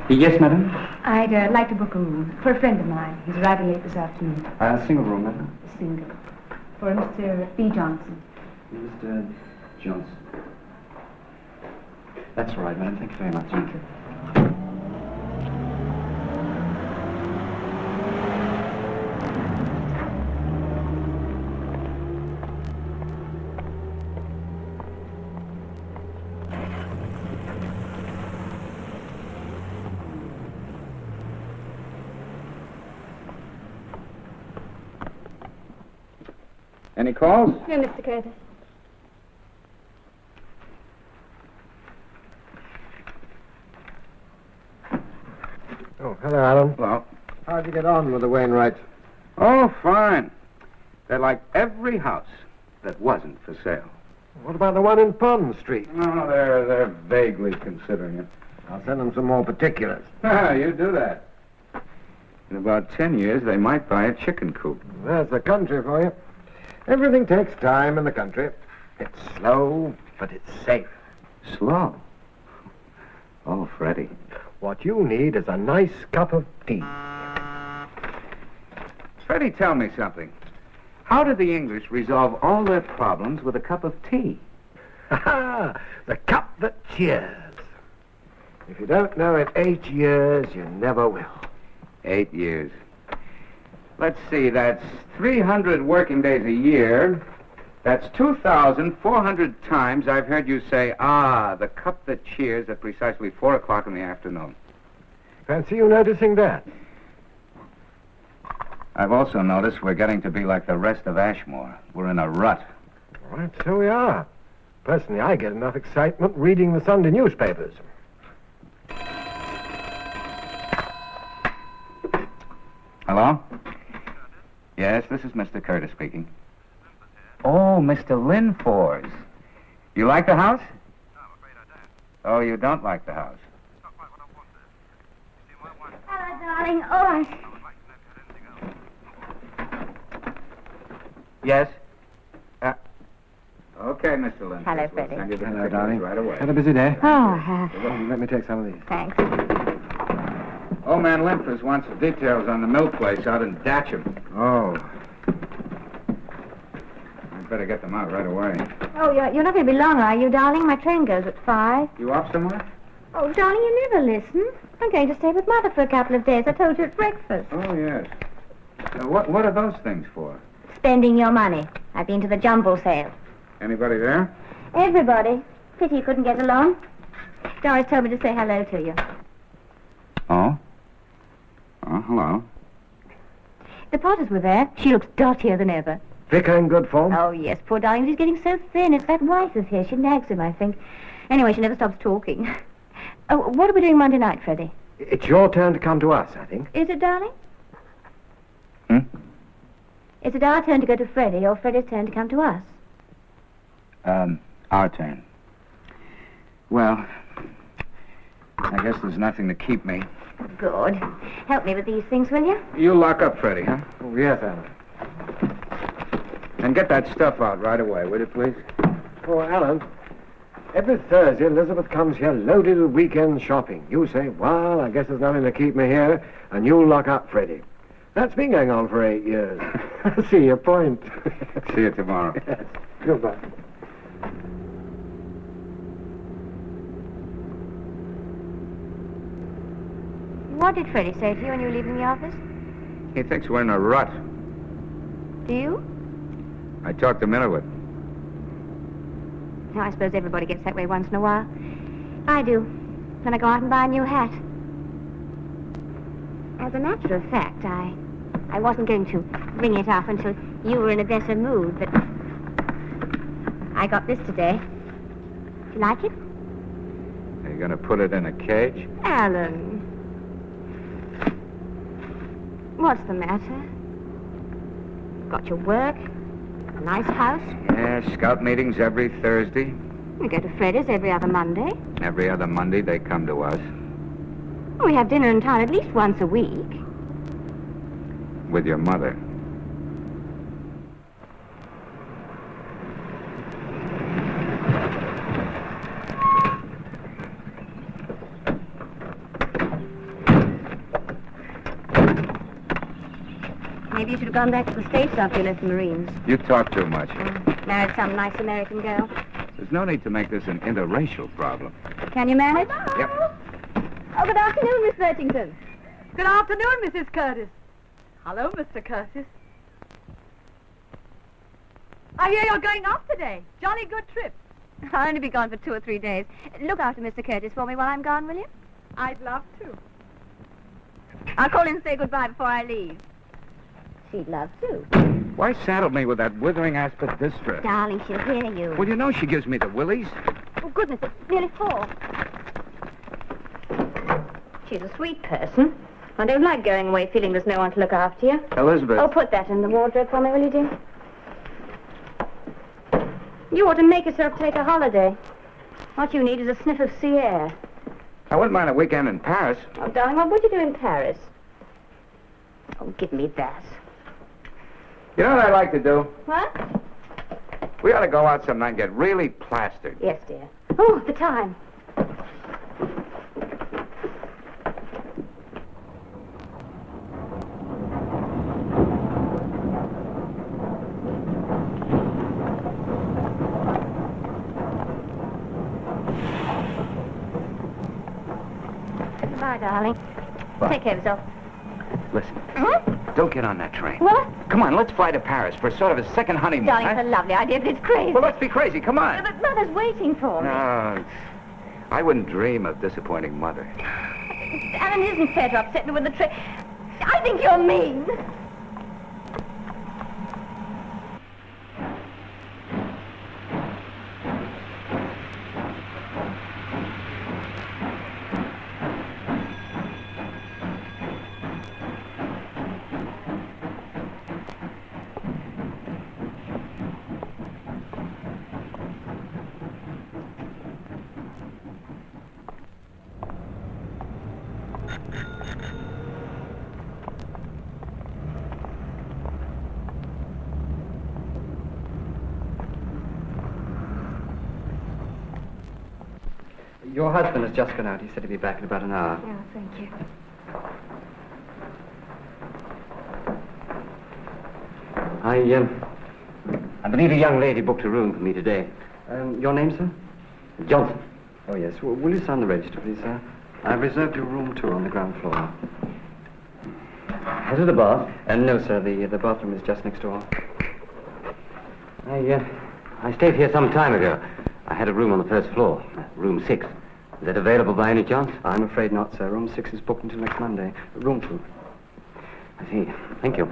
Yes, madam? I'd like to book a room for a friend of mine. He's arriving late this afternoon. Single room, madam? Single. For Mr. B. Johnson. Mr. Johnson. That's all right, madam. Thank you very much. Thank you. Any calls? No, Mr. Curtis. Oh, hello, Alan. Hello. How'd you get on with the Wainwrights? Oh, fine. They're like every house that wasn't for sale. What about the one in Pond Street? No, they're vaguely considering it. I'll send them some more particulars. You do that. In about 10 years, they might buy a chicken coop. There's the country for you. Everything takes time in the country. It's slow, but it's safe. Slow? Oh, Freddie. What you need is a nice cup of tea. Freddie, tell me something. How did the English resolve all their problems with a cup of tea? Ha-ha! The cup that cheers. If you don't know it 8 years, you never will. 8 years. Let's see, that's 300 working days a year. That's 2,400 times I've heard you say, the cup that cheers at precisely 4 o'clock in the afternoon. Fancy you noticing that. I've also noticed we're getting to be like the rest of Ashmore. We're in a rut. All right, so we are. Personally, I get enough excitement reading the Sunday newspapers. Hello? Yes, this is Mr. Curtis speaking. Oh, Mr. Linfors. You like the house? No, I'm afraid I don't. Oh, you don't like the house? It's not quite what I wanted. You see, my wife... Hello, darling. Oh, I would like to know if you had anything else. Yes? Okay, Mr. Linfors. Hello, Freddie. We'll send you the Hello, tickets darling. right away. Had a busy day? Oh, I have. Let me take some of these. Thanks. Old man Linfors wants details on the mill place out in Datcham. Oh. I'd better get them out right away. Oh, you're not going to be long, are you, darling? My train goes at 5. You off somewhere? Oh, darling, you never listen. I'm going to stay with Mother for a couple of days. I told you at breakfast. Oh, yes. What are those things for? Spending your money. I've been to the jumble sale. Anybody there? Everybody. Pity you couldn't get along. Doris told me to say hello to you. Oh? Oh, hello. The Potters were there. She looks dottier than ever. Vicar in good form? Oh, yes, poor darling. She's getting so thin. It's that wife of his. She nags him, I think. Anyway, she never stops talking. Oh, what are we doing Monday night, Freddie? It's your turn to come to us, I think. Is it, darling? Hmm? Is it our turn to go to Freddie or Freddie's turn to come to us? Our turn. Well, I guess there's nothing to keep me. Good. Help me with these things, will you? You lock up, Freddie, huh? Oh, yes, Alan. And get that stuff out right away, will you, please? Oh, Alan, every Thursday Elizabeth comes here loaded with weekend shopping. You say, well, I guess there's nothing to keep me here, and you lock up Freddie. That's been going on for 8 years. See your point. See you tomorrow. Yes. Goodbye. What did Freddie say to you when you were leaving the office? He thinks we're in a rut. Do you? I talked him into it. Oh, I suppose everybody gets that way once in a while. I do. When I go out and buy a new hat. As a matter of fact, I wasn't going to ring it off until you were in a better mood, but I got this today. Do you like it? Are you going to put it in a cage? Alan. What's the matter? Got your work? A nice house? Yeah, scout meetings every Thursday. We go to Freddie's every other Monday. Every other Monday, they come to us. We have dinner in town at least once a week. With your mother. Maybe you should have gone back to the States after you left the Marines. You talk too much. Married some nice American girl. There's no need to make this an interracial problem. Can you manage? Yep. Oh, good afternoon, Miss Virchington. Good afternoon, Mrs. Curtis. Hello, Mr. Curtis. I hear you're going off today. Jolly good trip. I'll only be gone for 2 or 3 days. Look after Mr. Curtis for me while I'm gone, will you? I'd love to. I'll call in and say goodbye before I leave. She'd love to. Why saddle me with that withering aspect this trip? Darling, she'll hear you. Well, you know she gives me the willies. Oh, goodness, it's nearly 4. She's a sweet person. I don't like going away feeling there's no one to look after you. Elizabeth. Oh, put that in the wardrobe for me, will you, dear? You ought to make yourself take a holiday. What you need is a sniff of sea air. I wouldn't mind a weekend in Paris. Oh, darling, what would you do in Paris? Oh, give me that. You know what I'd like to do? What? We ought to go out some night and get really plastered. Yes, dear. Oh, the time. Goodbye, darling. Bye. Take care of yourself. Listen, Huh? don't get on that train. What? Come on, let's fly to Paris for sort of a second honeymoon. Darling, huh? it's a lovely idea, but it's crazy. Well, let's be crazy. Come on. But Mother's waiting for me. No, I wouldn't dream of disappointing Mother. Alan, it isn't fair to upset me with the train. I think you're mean. Your husband has just gone out. He said he'd be back in about an hour. Oh, thank you. I believe a young lady booked a room for me today. Your name, sir? Johnson. Oh, yes. Will you sign the register, please, sir? I've reserved your room 2 on the ground floor. Is it the bath? No, sir. The bathroom is just next door. I stayed here some time ago. I had a room on the first floor, room 6. Is that available by any chance? I'm afraid not, sir. Room 6 is booked until next Monday. Room 2. I see. Thank you.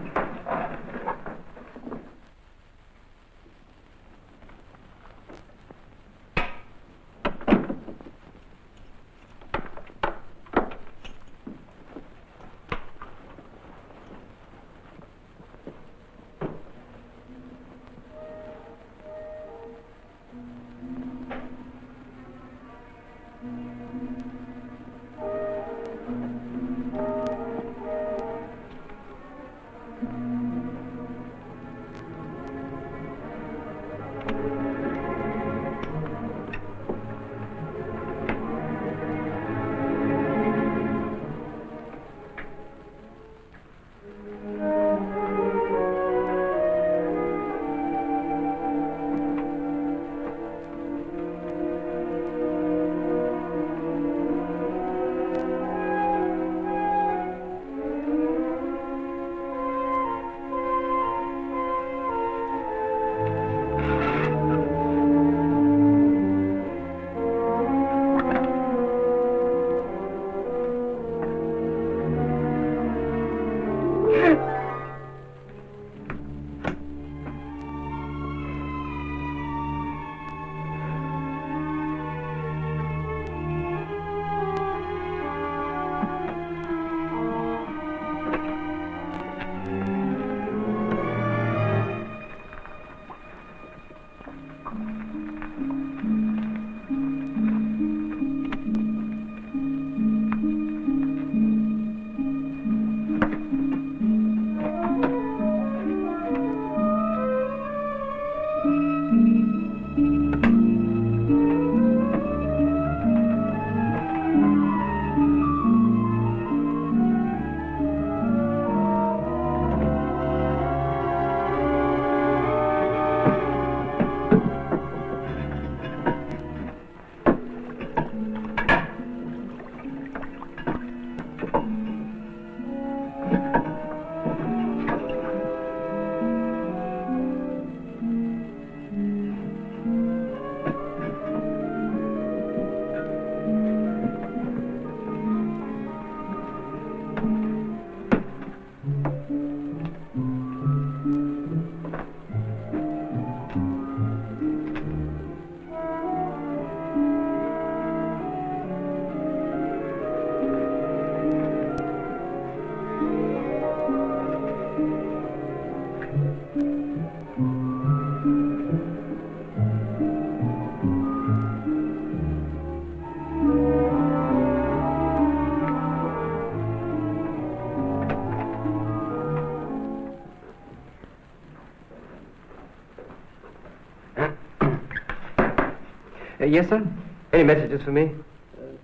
Yes, sir? Any messages for me?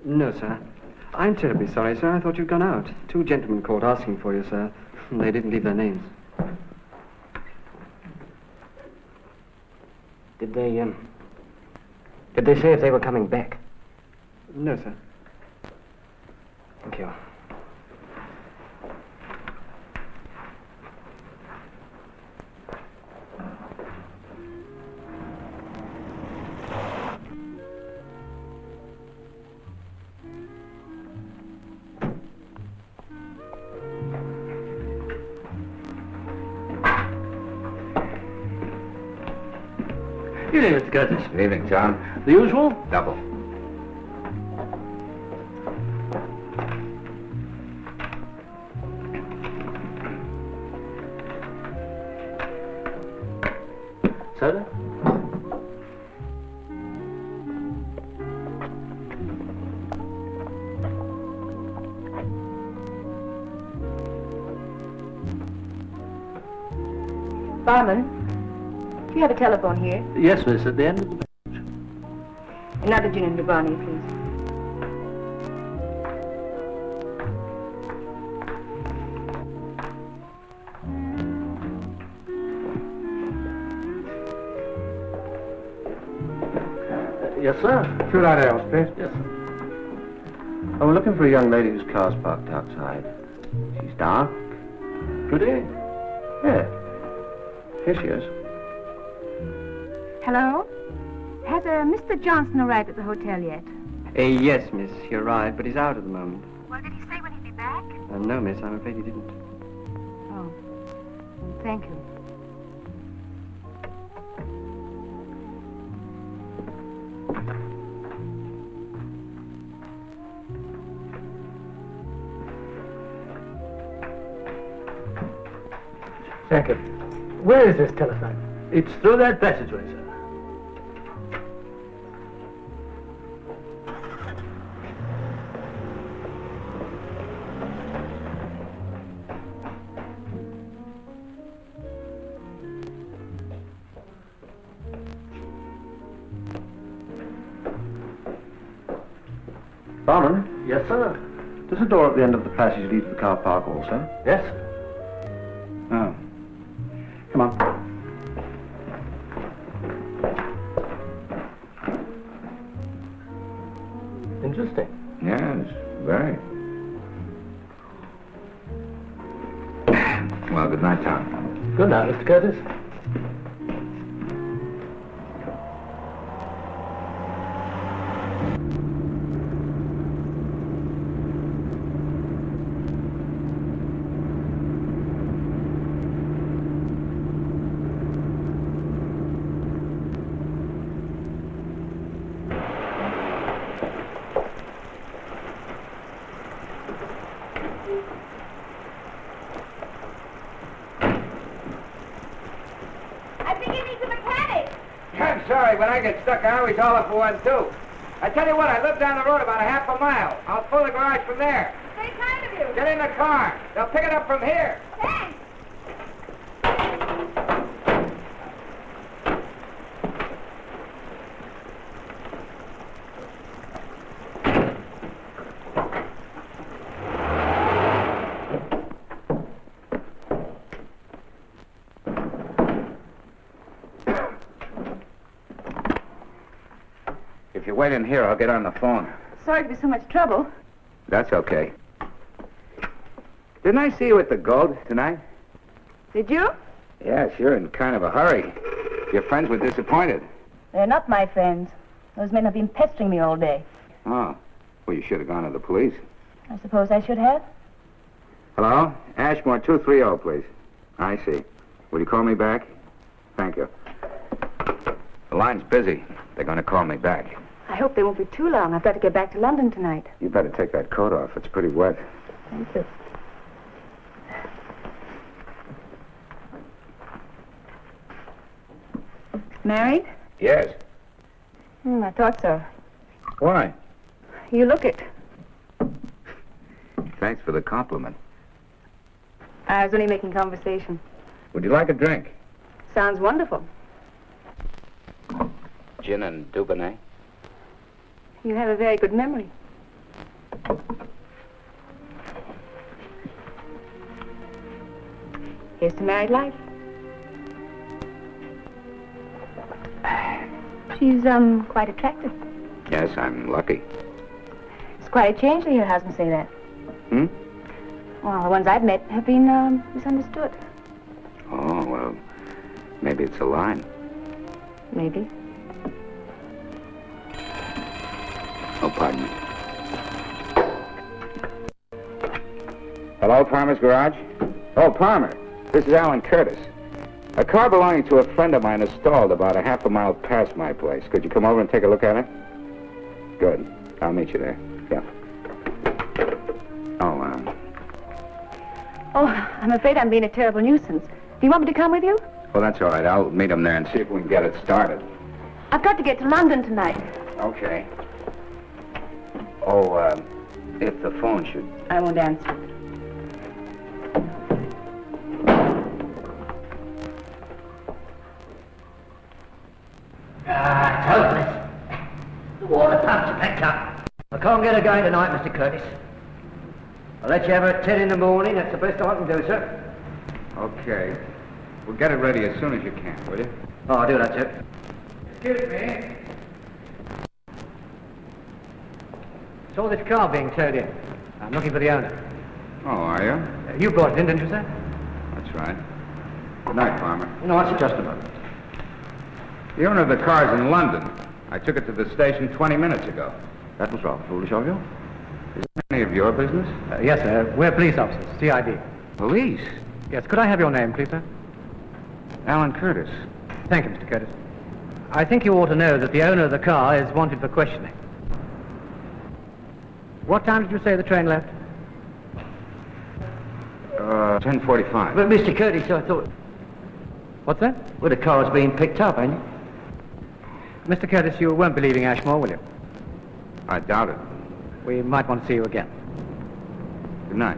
No, sir. I'm terribly sorry, sir. I thought you'd gone out. 2 gentlemen called asking for you, sir. They didn't leave their names. Did they say if they were coming back? No, sir. Thank you. Good evening, Mr. Curtis. Good evening, John. The usual? Double. Soda? Barman, do you have a telephone here? Yes, miss, at the end of the page. Another gin and Rubani, please. Yes, sir. 2 light ales, please. Yes, sir. I'm looking for a young lady whose car's parked outside. She's dark. Pretty. Yeah. Here she is. Hello? Has Mr. Johnson arrived at the hotel yet? Yes, miss. He arrived, but he's out at the moment. Well, did he say when he'd be back? No, miss. I'm afraid he didn't. Oh. Thank you. Thank you. Where is this telephone? It's through that passageway, sir. Barman, Yes, sir. does the door at the end of the passage lead to the car park also? Yes, sir. Oh. Come on. Interesting. Yes, very. Well, good night, Tom. Good night, Mr. Curtis. I'm sorry, when I get stuck, I always holler for one, too. I tell you what, I live down the road about a half a mile. I'll pull the garage from there. Very kind of you. Get in the car. They'll pick it up from here. Thanks. If you wait in here, I'll get on the phone. Sorry to be so much trouble. That's okay. Didn't I see you at the Gold tonight? Did you? Yes, you're in kind of a hurry. Your friends were disappointed. They're not my friends. Those men have been pestering me all day. Oh. Well, you should have gone to the police. I suppose I should have. Hello? Ashmore 230, please. I see. Will you call me back? Thank you. The line's busy. They're going to call me back. I hope they won't be too long. I've got to get back to London tonight. You better take that coat off. It's pretty wet. Thank you. Married? Yes. I thought so. Why? You look it. Thanks for the compliment. I was only making conversation. Would you like a drink? Sounds wonderful. Gin and Dubonnet? You have a very good memory. Here's to married life. She's, quite attractive. Yes, I'm lucky. It's quite a change to hear a husband say that. Hmm? Well, the ones I've met have been, misunderstood. Oh, well, maybe it's a line. Maybe. Oh, pardon me. Hello, Palmer's Garage? Oh, Palmer, this is Alan Curtis. A car belonging to a friend of mine is stalled about a half a mile past my place. Could you come over and take a look at it? Good. I'll meet you there. Yeah. Oh, I'm afraid I'm being a terrible nuisance. Do you want me to come with you? Well, that's all right. I'll meet him there and see if we can get it started. I've got to get to London tonight. Okay. Oh, if the phone should... I won't answer. Hopeless. The water pumps are packed up. I can't get her going tonight, Mr. Curtis. I'll let you have her at 10 in the morning. That's the best I can do, sir. Okay. We'll get it ready as soon as you can, will you? Oh, I'll do that, sir. Excuse me. Saw this car being towed in. I'm looking for the owner. Oh, are you? You brought it in, didn't you, sir? That's right. Good night, Farmer. No, it's just a moment. The owner of the car's in London. I took it to the station 20 minutes ago. That was rather foolish of you. Is it any of your business? Yes, sir. We're police officers. CID. Police? Yes, could I have your name, please, sir? Alan Curtis. Thank you, Mr. Curtis. I think you ought to know that the owner of the car is wanted for questioning. What time did you say the train left? 10:45. But, Mr. Curtis, I thought... What's that? Well, the car's being picked up, ain't it? Mr. Curtis, you won't be leaving Ashmore, will you? I doubt it. We might want to see you again. Good night.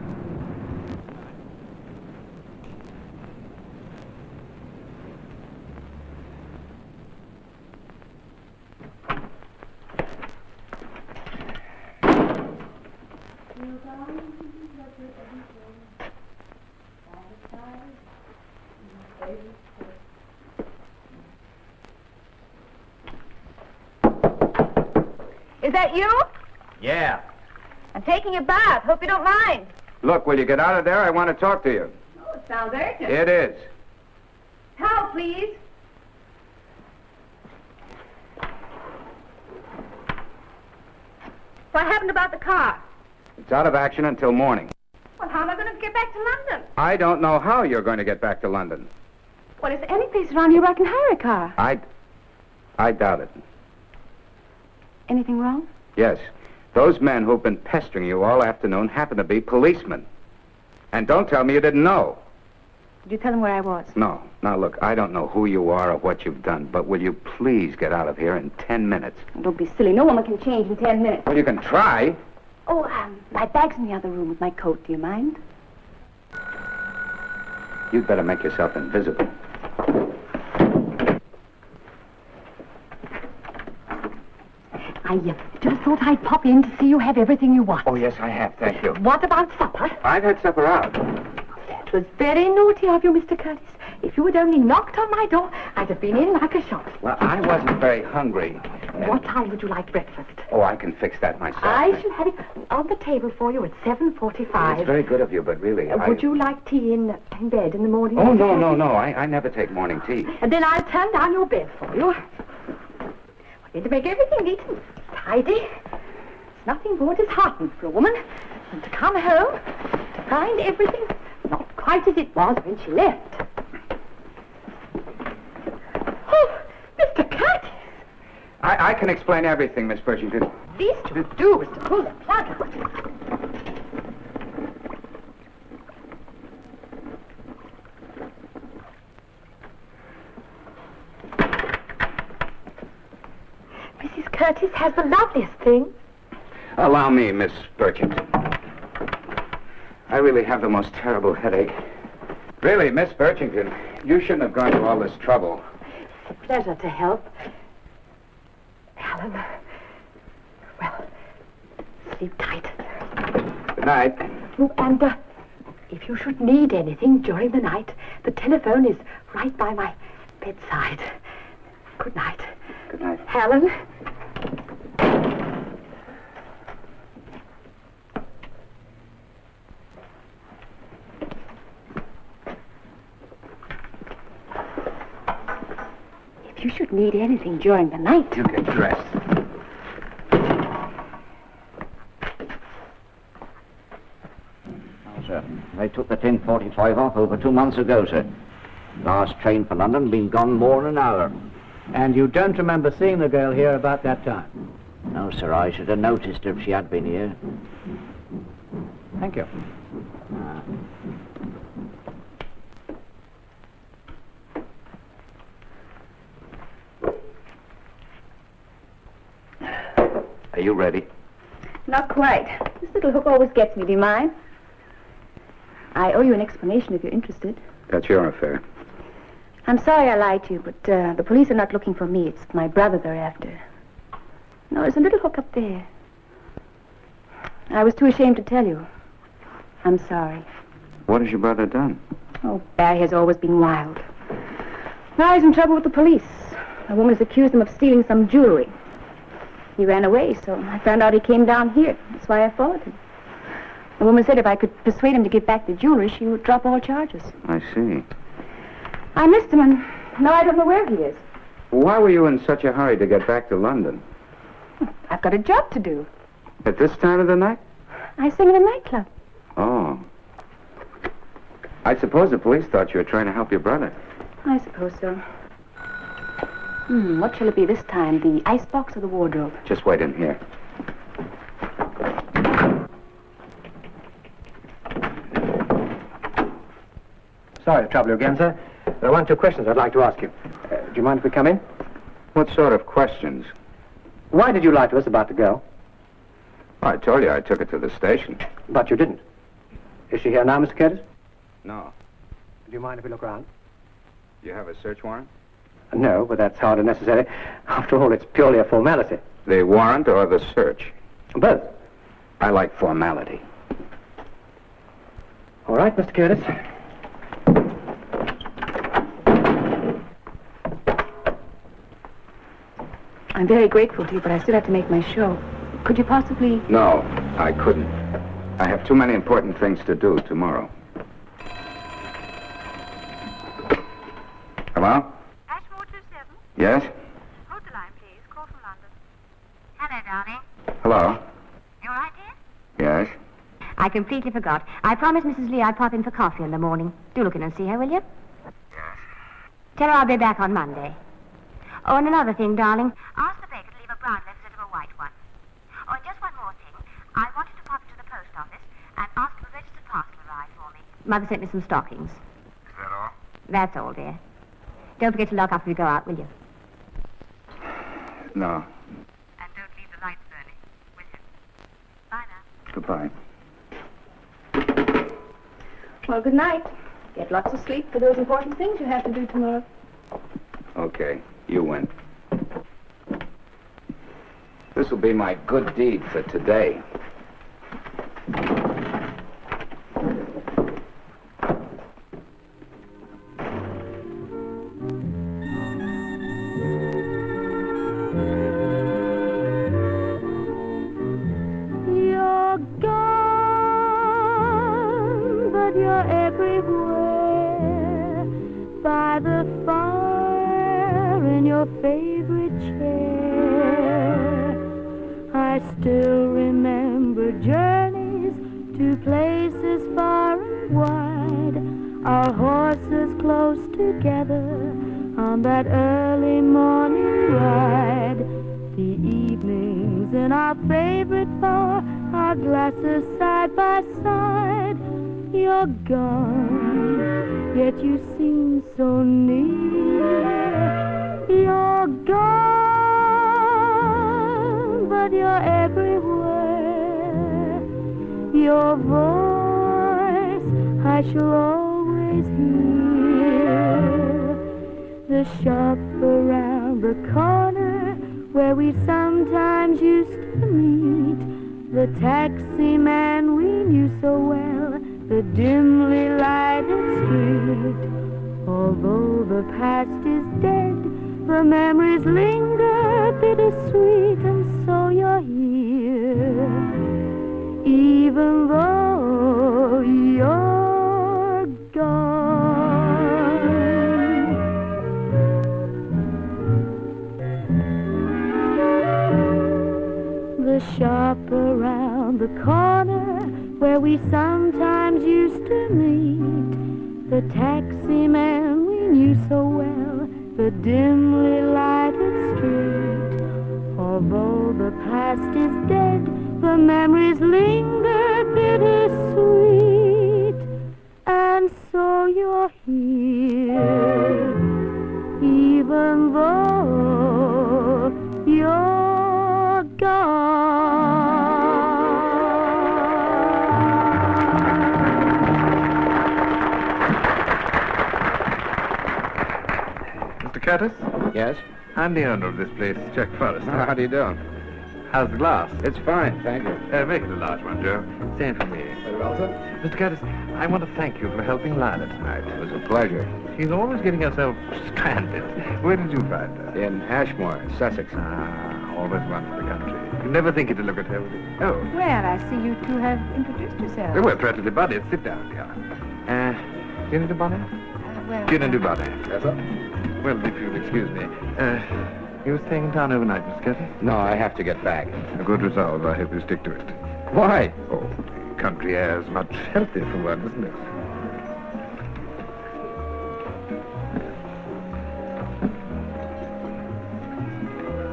Is that you? Yeah. I'm taking a bath. Hope you don't mind. Look, will you get out of there? I want to talk to you. Oh, it sounds urgent. It is. Towel, please. What happened about the car? It's out of action until morning. Well, how am I going to get back to London? I don't know how you're going to get back to London. Well, is there any place around here where I can hire a car? I doubt it. Anything wrong? Yes. Those men who've been pestering you all afternoon happen to be policemen. And don't tell me you didn't know. Did you tell them where I was? No. Now, look, I don't know who you are or what you've done, but will you please get out of here in 10 minutes? Don't be silly. No woman can change in 10 minutes. Well, you can try. Oh, my bag's in the other room with my coat. Do you mind? You'd better make yourself invisible. I just thought I'd pop in to see you have everything you want. Oh, yes, I have. Thank you. What about supper? I've had supper out. That was very naughty of you, Mr. Curtis. If you had only knocked on my door, I'd have been in like a shot. Well, I wasn't very hungry. What time would you like breakfast? Oh, I can fix that myself. I shall have it on the table for you at 7:45. It's very good of you, but really, Would you like tea in bed in the morning? Oh, Mr. no, Curtis? no, no. I never take morning tea. And then I'll turn down your bed for you. I need to make everything neat and tidy. There's nothing more disheartening for a woman than to come home to find everything not quite as it was when she left. Oh, Mr. Curtis! I can explain everything, Miss Birchington. Least you could do was to pull the plug out. Mrs. Curtis has the loveliest thing. Allow me, Miss Birchington. I really have the most terrible headache. Really, Miss Birchington, you shouldn't have gone to all this trouble. It's a pleasure to help. Alan, Sleep tight. Good night. Oh, and if you should need anything during the night, the telephone is right by my bedside. Good night. Good night. Helen. If you should need anything during the night... You get dressed. Sir, they took the 10:45 off over 2 months ago, sir. Last train for London, been gone more than an hour. And you don't remember seeing the girl here about that time? No, sir, I should have noticed her if she had been here. Thank you. Are you ready? Not quite. This little hook always gets me. Do you mind? I owe you an explanation if you're interested. That's your affair. I'm sorry I lied to you, but the police are not looking for me. It's my brother they're after. No, there's a little hook up there. I was too ashamed to tell you. I'm sorry. What has your brother done? Oh, Barry has always been wild. Now he's in trouble with the police. A woman has accused him of stealing some jewelry. He ran away, so I found out he came down here. That's why I followed him. The woman said if I could persuade him to give back the jewelry, she would drop all charges. I see. I missed him, and now I don't know where he is. Why were you in such a hurry to get back to London? I've got a job to do. At this time of the night? I sing in a nightclub. Oh. I suppose the police thought you were trying to help your brother. I suppose so. What shall it be this time, the icebox or the wardrobe? Just wait in here. Sorry to trouble you again, sir. There are 1 or 2 questions I'd like to ask you. Do you mind if we come in? What sort of questions? Why did you lie to us about the girl? I told you I took her to the station. But you didn't. Is she here now, Mr. Curtis? No. Do you mind if we look around? You have a search warrant? No, but that's hardly necessary. After all, it's purely a formality. The warrant or the search? Both. I like formality. All right, Mr. Curtis. I'm very grateful to you, but I still have to make my show. Could you possibly... No, I couldn't. I have too many important things to do tomorrow. Hello? Ashmore 27. Yes? Hold the line, please. Call from London. Hello, darling. Hello? You all right, dear? Yes? I completely forgot. I promised Mrs. Lee I'd pop in for coffee in the morning. Do look in and see her, will you? Yes. Tell her I'll be back on Monday. Oh, and another thing, darling. Ask the baker to leave a brown loaf instead of a white one. Oh, and just one more thing. I wanted to pop into the post office and ask if a registered parcel arrived for me. Mother sent me some stockings. Is that all? That's all, dear. Don't forget to lock up if you go out, will you? No. And don't leave the lights burning, will you? Bye now. Goodbye. Well, good night. Get lots of sleep for those important things you have to do tomorrow. Okay, you win. This will be my good deed for today. You're gone, but you're everywhere. By the fire in your favorite chair. I still remember journeys to places far and wide. Our horses close together on that early morning ride. The evenings in our favorite bar, our glasses side by side. You're gone, yet you seem so near. You're gone, but you're everywhere. Your voice I shall always hear. The shop around the corner where we sometimes used to meet. The taxi man we knew so well, the dimly lighted street. Although the past is dead, the memories linger bittersweet, and so you're here, even though you're gone. The shop around the corner where we sometimes used to meet. The taxi man we knew so well, the dimly lighted street. Although the past is dead, the memories linger bittersweet, and so you're here, even though you're gone. Mr. Curtis? Yes? I'm the owner of this place, Jack Forrester. How do you do? How's the glass? It's fine, thank you. Make it a large one, Joe. Same for me. Very well, sir. Mr. Curtis, I want to thank you for helping Lila tonight. It was a pleasure. She's always getting herself stranded. Where did you find her? In Ashmore, Sussex. Always one for the country. You never think to look at her, would you? Oh. Well, I see you two have introduced yourselves. We're practically buddies. Sit down, dear. Gin and bonnet? Well, Gin and bonnet. Yes, sir? Well, if you'll excuse me. You staying in town overnight, Mr. Curtis? No, I have to get back. A good resolve. I hope you stick to it. Why? Oh, the country air is much healthier for one, isn't it?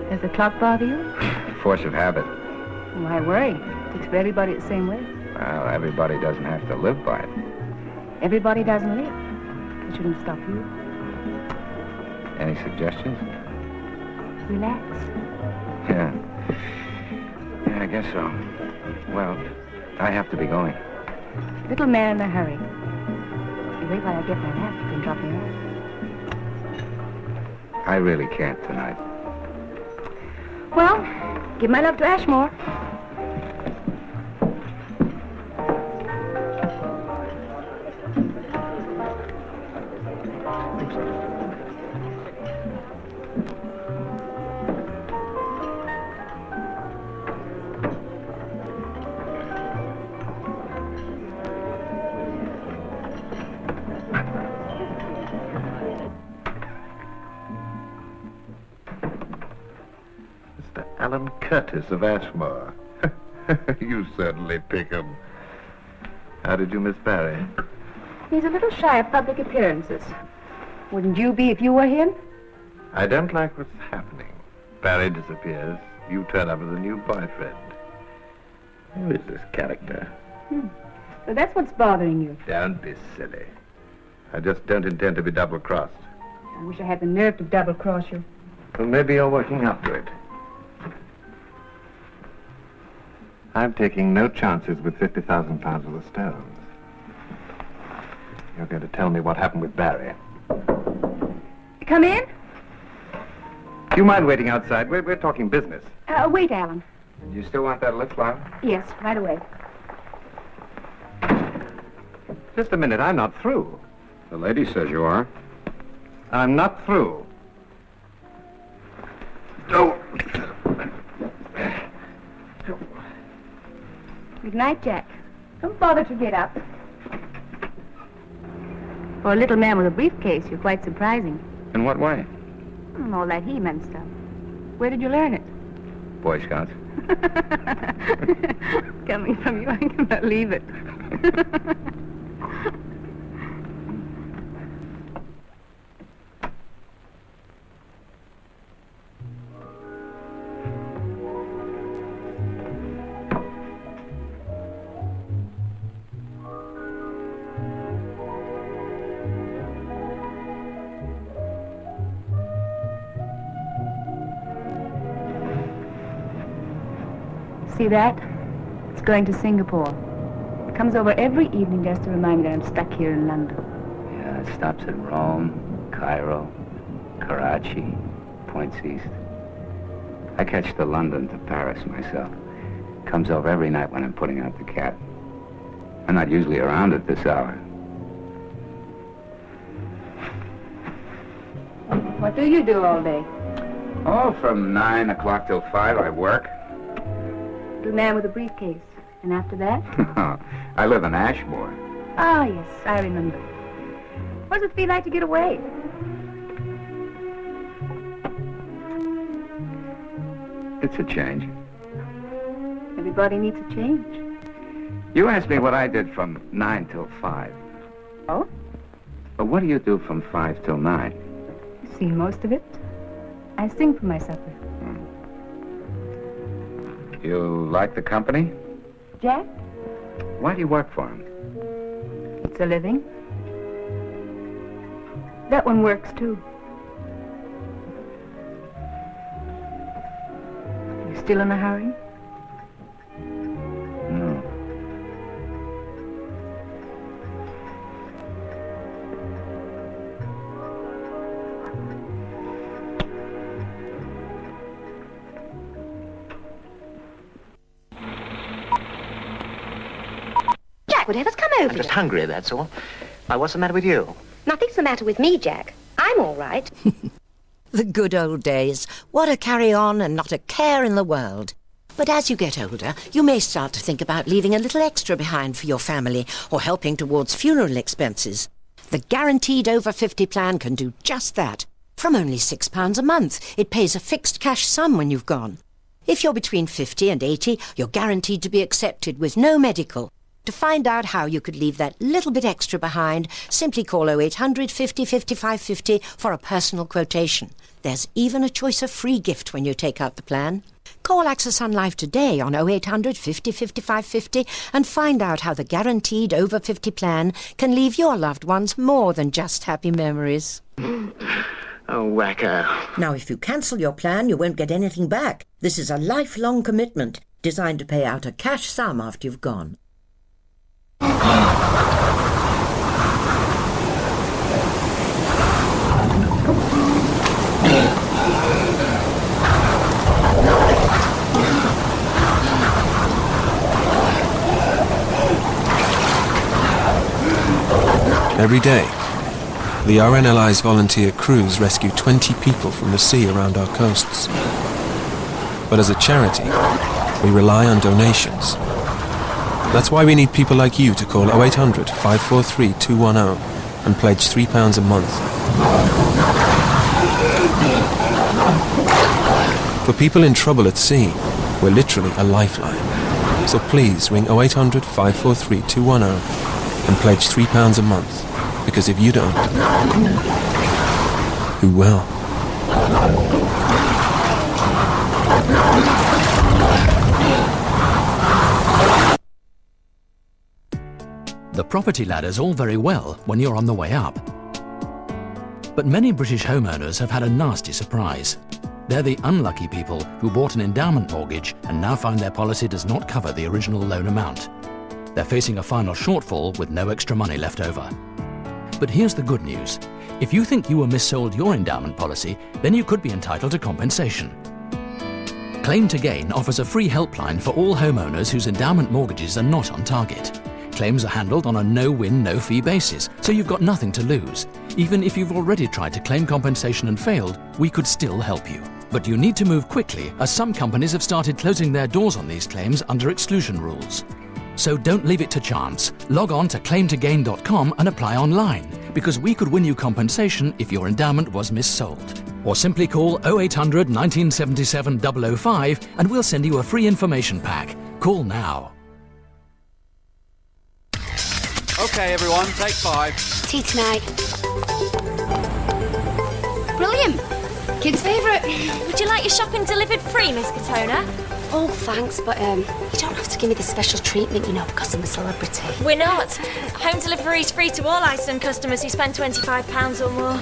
Does the clock bother you? Force of habit. Why worry? It's for everybody the same way. Well, everybody doesn't have to live by it. Everybody doesn't live. It shouldn't stop you. Any suggestions? Relax. Yeah. Yeah, I guess so. Well, I have to be going. Little man in a hurry. You wait while I get my hat. You can drop me off. I really can't tonight. Well, give my love to Ashmore. Alan Curtis of Ashmore. You certainly pick 'em. How did you miss Barry? He's a little shy of public appearances. Wouldn't you be if you were him? I don't like what's happening. Barry disappears. You turn up with a new boyfriend. Who is this character? So that's what's bothering you. Don't be silly. I just don't intend to be double-crossed. I wish I had the nerve to double-cross you. Well, maybe you're working up to it. I'm taking no chances with 50,000 pounds worth of stones. You're going to tell me what happened with Barry. Come in. Do you mind waiting outside? We're talking business. Wait, Alan. You still want that lift, Lila? Yes, right away. Just a minute, I'm not through. The lady says you are. I'm not through. Oh. Good night, Jack. Don't bother to get up. For a little man with a briefcase, you're quite surprising. In what way? All that he-man stuff. Where did you learn it? Boy Scouts. Coming from you, I can believe it. See that? It's going to Singapore. It comes over every evening just to remind me that I'm stuck here in London. Yeah, it stops at Rome, Cairo, Karachi, points east. I catch the London to Paris myself. Comes over every night when I'm putting out the cat. I'm not usually around at this hour. What do you do all day? Oh, from 9 o'clock till 5 I work. The man with the briefcase. And after that? I live in Ashmore. Ah, yes, I remember. What does it feel like to get away? It's a change. Everybody needs a change. You asked me what I did from 9 till 5. Oh? But what do you do from 5 till 9? You've seen most of it. I sing for my supper. You like the company? Jack? Why do you work for him? It's a living. That one works, too. You still in a hurry? No. Jack, whatever's come over I'm just you? hungry, that's all. Why, what's the matter with you? Nothing's the matter with me, Jack. I'm all right. The good old days. What a carry-on and not a care in the world. But as you get older, you may start to think about leaving a little extra behind for your family or helping towards funeral expenses. The Guaranteed Over 50 plan can do just that. From only £6 a month, it pays a fixed cash sum when you've gone. If you're between 50 and 80, you're guaranteed to be accepted with no medical. To find out how you could leave that little bit extra behind, simply call 0800 50 55 50 for a personal quotation. There's even a choice of free gift when you take out the plan. Call AXA Sun Life today on 0800 50 55 50 and find out how the Guaranteed Over 50 plan can leave your loved ones more than just happy memories. Oh, wacko. Now, if you cancel your plan, you won't get anything back. This is a lifelong commitment designed to pay out a cash sum after you've gone. Every day, the RNLI's volunteer crews rescue 20 people from the sea around our coasts. But as a charity, we rely on donations. That's why we need people like you to call 0800 543 210 and pledge £3 a month. For people in trouble at sea, we're literally a lifeline. So please ring 0800 543 210 and pledge £3 a month. Because if you don't, who will? The property ladder's all very well when you're on the way up. But many British homeowners have had a nasty surprise. They're the unlucky people who bought an endowment mortgage and now find their policy does not cover the original loan amount. They're facing a final shortfall with no extra money left over. But here's the good news. If you think you were missold your endowment policy, then you could be entitled to compensation. Claim to Gain offers a free helpline for all homeowners whose endowment mortgages are not on target. Claims are handled on a no-win, no-fee basis, so you've got nothing to lose. Even if you've already tried to claim compensation and failed, we could still help you. But you need to move quickly, as some companies have started closing their doors on these claims under exclusion rules. So don't leave it to chance. Log on to claimtogain.com and apply online, because we could win you compensation if your endowment was missold. Or simply call 0800 1977 005 and we'll send you a free information pack. Call now. Okay, everyone, take 5. Tea tonight. Brilliant. Kids' favourite. Would you like your shopping delivered free, Miss Katona? Oh, thanks, but you don't have to give me the special treatment, you know, because I'm a celebrity. We're not. Home delivery is free to all Iceland customers who spend £25 or more.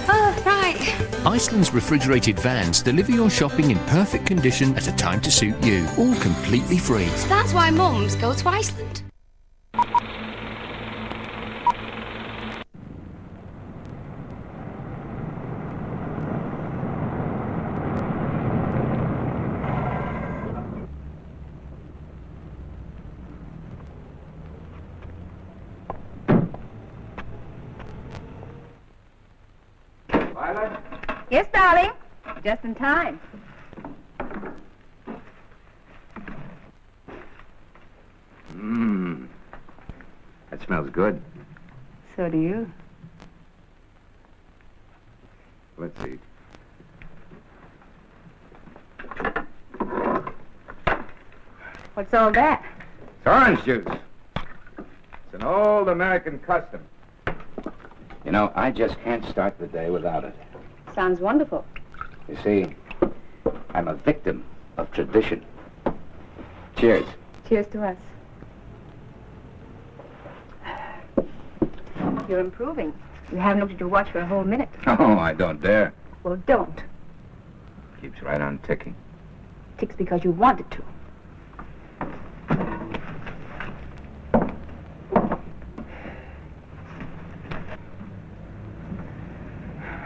Oh, right. Iceland's refrigerated vans deliver your shopping in perfect condition at a time to suit you, all completely free. So that's why mums go to Iceland. Yes, darling. Just in time. That smells good. So do you. Let's see. What's all that? It's orange juice. It's an old American custom. You know, I just can't start the day without it. Sounds wonderful. You see, I'm a victim of tradition. Cheers. Cheers to us. You're improving. You haven't looked at your watch for a whole minute. Oh, I don't dare. Well, don't. Keeps right on ticking. Ticks because you want it to.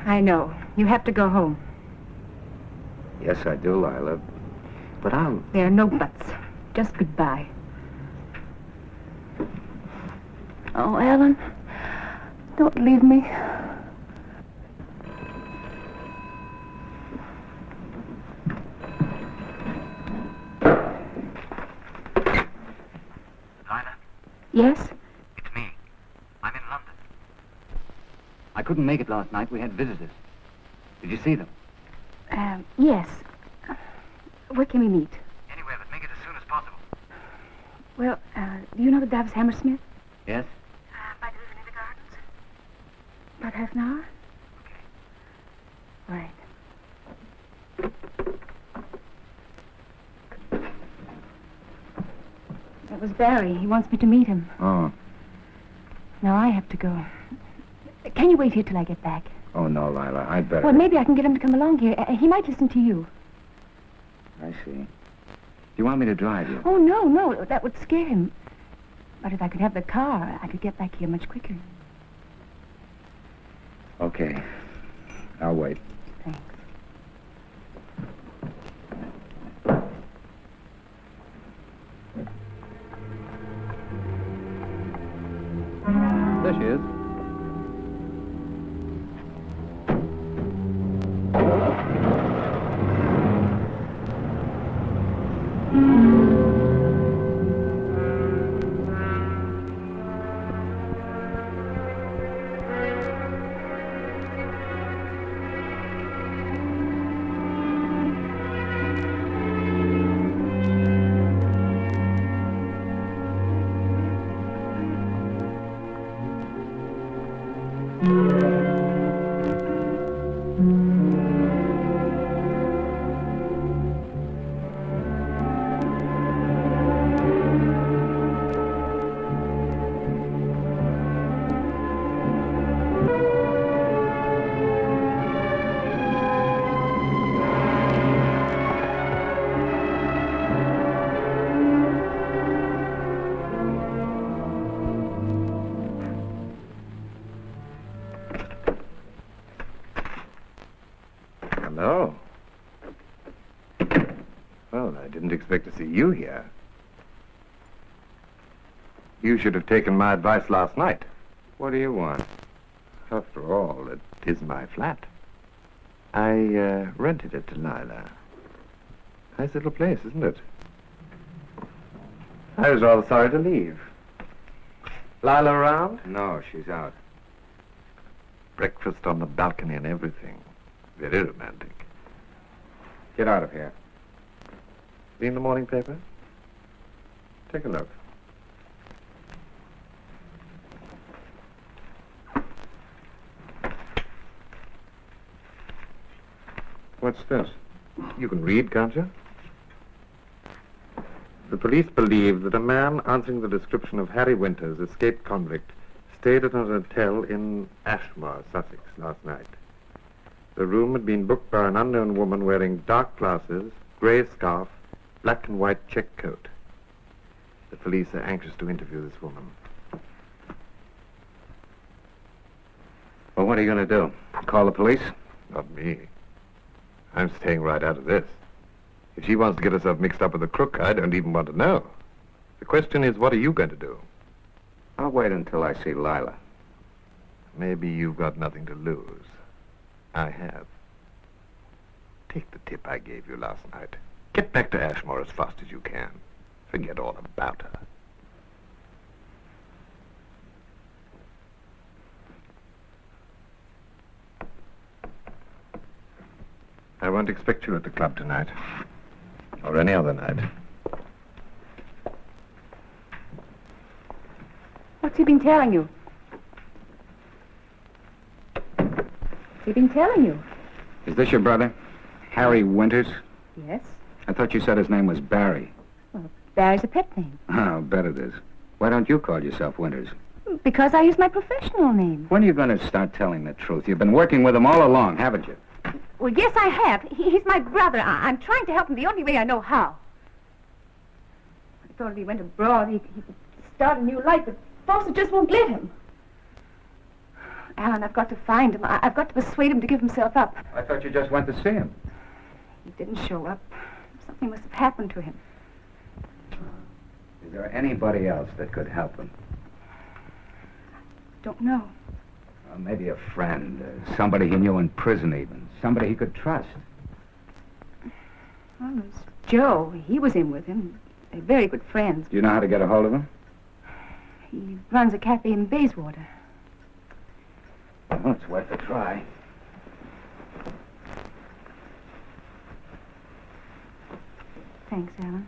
I know. You have to go home. Yes, I do, Lila. But I'll... There are no buts. Just goodbye. Oh, Ellen. Don't leave me. Lila? Yes? It's me. I'm in London. I couldn't make it last night. We had visitors. Did you see them? Yes. Where can we meet? Anywhere, but make it as soon as possible. Well, do you know the Dove's Hammersmith? Yes? By the river near the gardens? About half an hour? Okay. Right. That was Barry. He wants me to meet him. Oh. Now I have to go. Can you wait here till I get back? Oh, no, Lila. I'd better... Well, maybe I can get him to come along here. He might listen to you. I see. Do you want me to drive you? Oh, no. That would scare him. But if I could have the car, I could get back here much quicker. Okay. I'll wait. Thanks. There she is. Hello. Well, I didn't expect to see you here. You should have taken my advice last night. What do you want? After all, it is my flat. I rented it to Lila. Nice little place, isn't it? I was rather sorry to leave. Lila around? No, she's out. Breakfast on the balcony and everything. Very romantic. Get out of here. Seen the morning paper? Take a look. What's this? You can read, can't you? The police believe that a man answering the description of Harry Winters, escaped convict, stayed at an hotel in Ashmore, Sussex, last night. The room had been booked by an unknown woman wearing dark glasses, grey scarf, black and white check coat. The police are anxious to interview this woman. Well, what are you going to do? Call the police? Not me. I'm staying right out of this. If she wants to get herself mixed up with a crook, I don't even want to know. The question is, what are you going to do? I'll wait until I see Lila. Maybe you've got nothing to lose. I have. Take the tip I gave you last night. Get back to Ashmore as fast as you can. Forget all about her. I won't expect you at the club tonight. Or any other night. What's he been telling you? What's he been telling you? Is this your brother? Harry Winters? Yes. I thought you said his name was Barry. Well, Barry's a pet name. Oh, I'll bet it is. Why don't you call yourself Winters? Because I use my professional name. When are you going to start telling the truth? You've been working with him all along, haven't you? Well, yes, I have. He's my brother. I'm trying to help him the only way I know how. I thought if he went abroad, he could start a new life, but folks just won't let him. Alan, I've got to find him. I've got to persuade him to give himself up. I thought you just went to see him. He didn't show up. Something must have happened to him. Is there anybody else that could help him? Don't know. Maybe a friend, somebody he knew in prison even, somebody he could trust. Well, there's Joe. He was in with him. They're very good friends. Do you know how to get a hold of him? He runs a cafe in Bayswater. Well, it's worth a try. Thanks, Alan.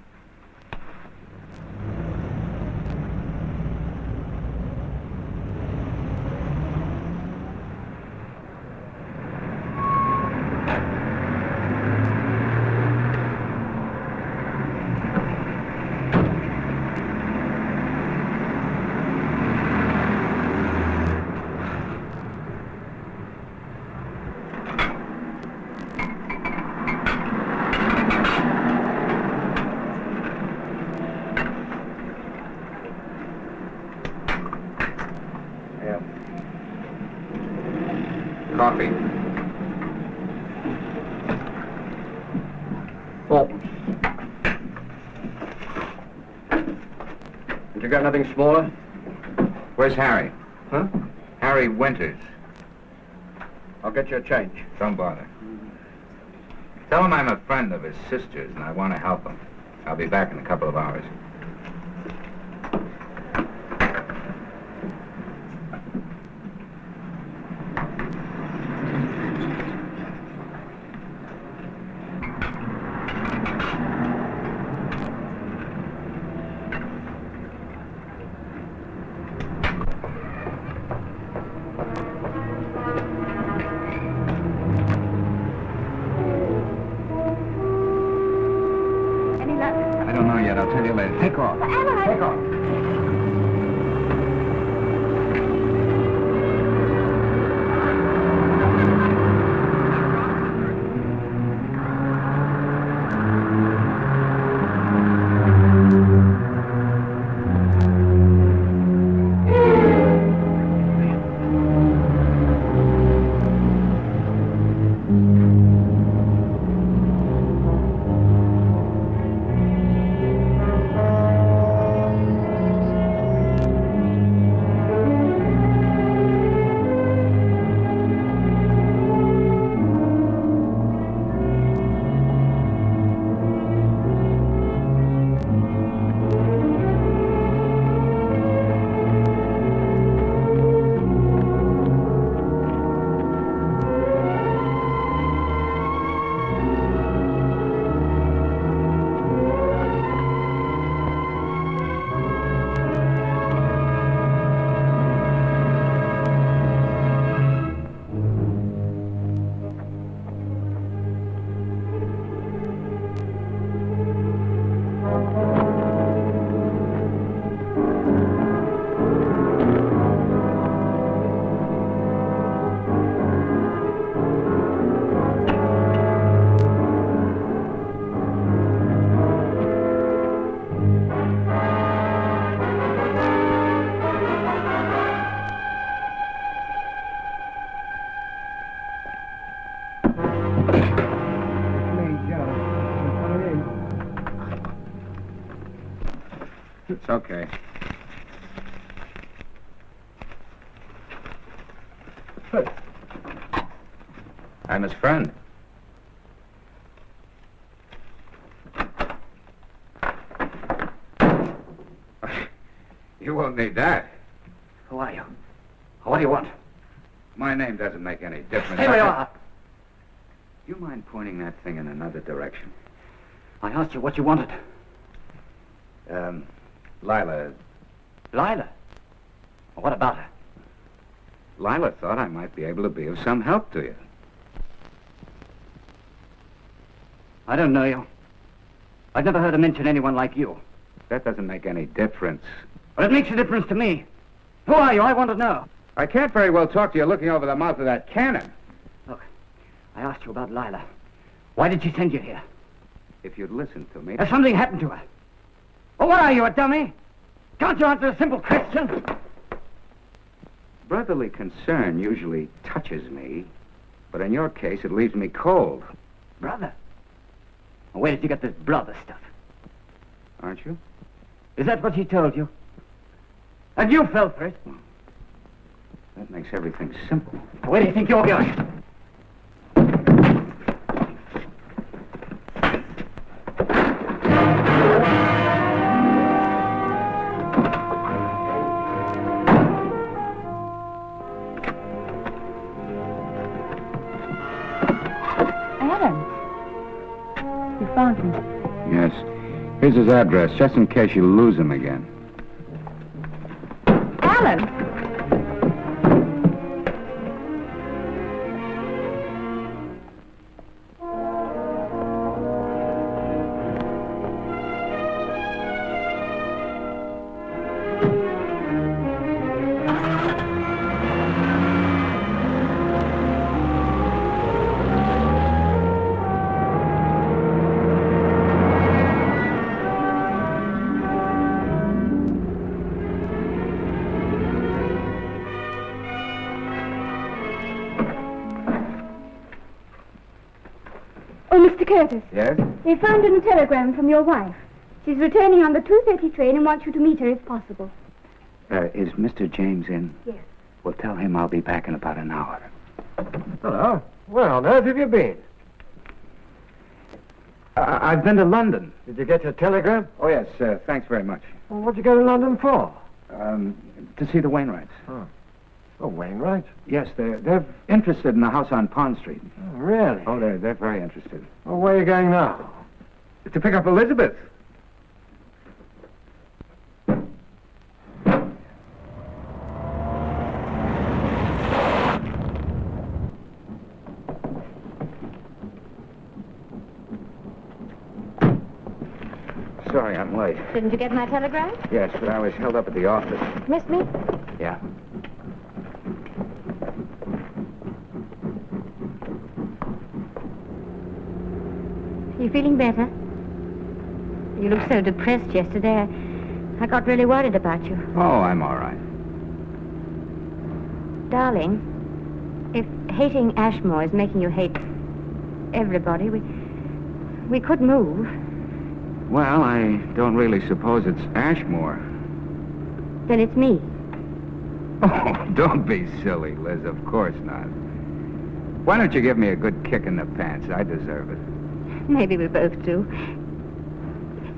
Coffee. Oh. Have you got nothing smaller? Where's Harry? Huh? Harry Winters. I'll get you a change. Don't bother. Tell him I'm a friend of his sister's and I want to help him. I'll be back in a couple of hours. I don't know yet. I'll tell you later. Take off. Take off. It's okay. I'm his friend. You won't need that. Who are you? What do you want? My name doesn't make any difference. Stay where you are. You mind pointing that thing in another direction? I asked you what you wanted. Lila. Lila? Well, what about her? Lila thought I might be able to be of some help to you. I don't know you. I've never heard her mention anyone like you. That doesn't make any difference. But it makes a difference to me. Who are you? I want to know. I can't very well talk to you looking over the mouth of that cannon. Look, I asked you about Lila. Why did she send you here? If you'd listen to me... Has something happened to her? Well, what are you, a dummy? Can't you answer a simple question? Brotherly concern usually touches me, but in your case, it leaves me cold. Brother? Well, where did you get this brother stuff? Aren't you? Is that what he told you? And you fell for it? That makes everything simple. Where do you think you're going? You found him? Yes. Here's his address, just in case you lose him again. Alan! Mr. Curtis. Yes? They found in a telegram from your wife. She's returning on the 2:30 train and wants you to meet her if possible. Is Mr. James in? Yes. Well, tell him I'll be back in about an hour. Hello. Where on earth have you been? I've been to London. Did you get your telegram? Oh, yes. Thanks very much. Well, what'd you go to London for? To see the Wainwrights. Oh, Wainwright? Yes, they're interested in a house on Pond Street. Oh, really? Oh, they're very interested. Well, where are you going now? To pick up Elizabeth. Sorry, I'm late. Didn't you get my telegram? Yes, but I was held up at the office. Missed me? Yeah. You feeling better? You looked so depressed yesterday. I got really worried about you. Oh, I'm all right. Darling, if hating Ashmore is making you hate everybody, we could move. Well, I don't really suppose it's Ashmore. Then it's me. Oh, don't be silly, Liz. Of course not. Why don't you give me a good kick in the pants? I deserve it. Maybe we both do.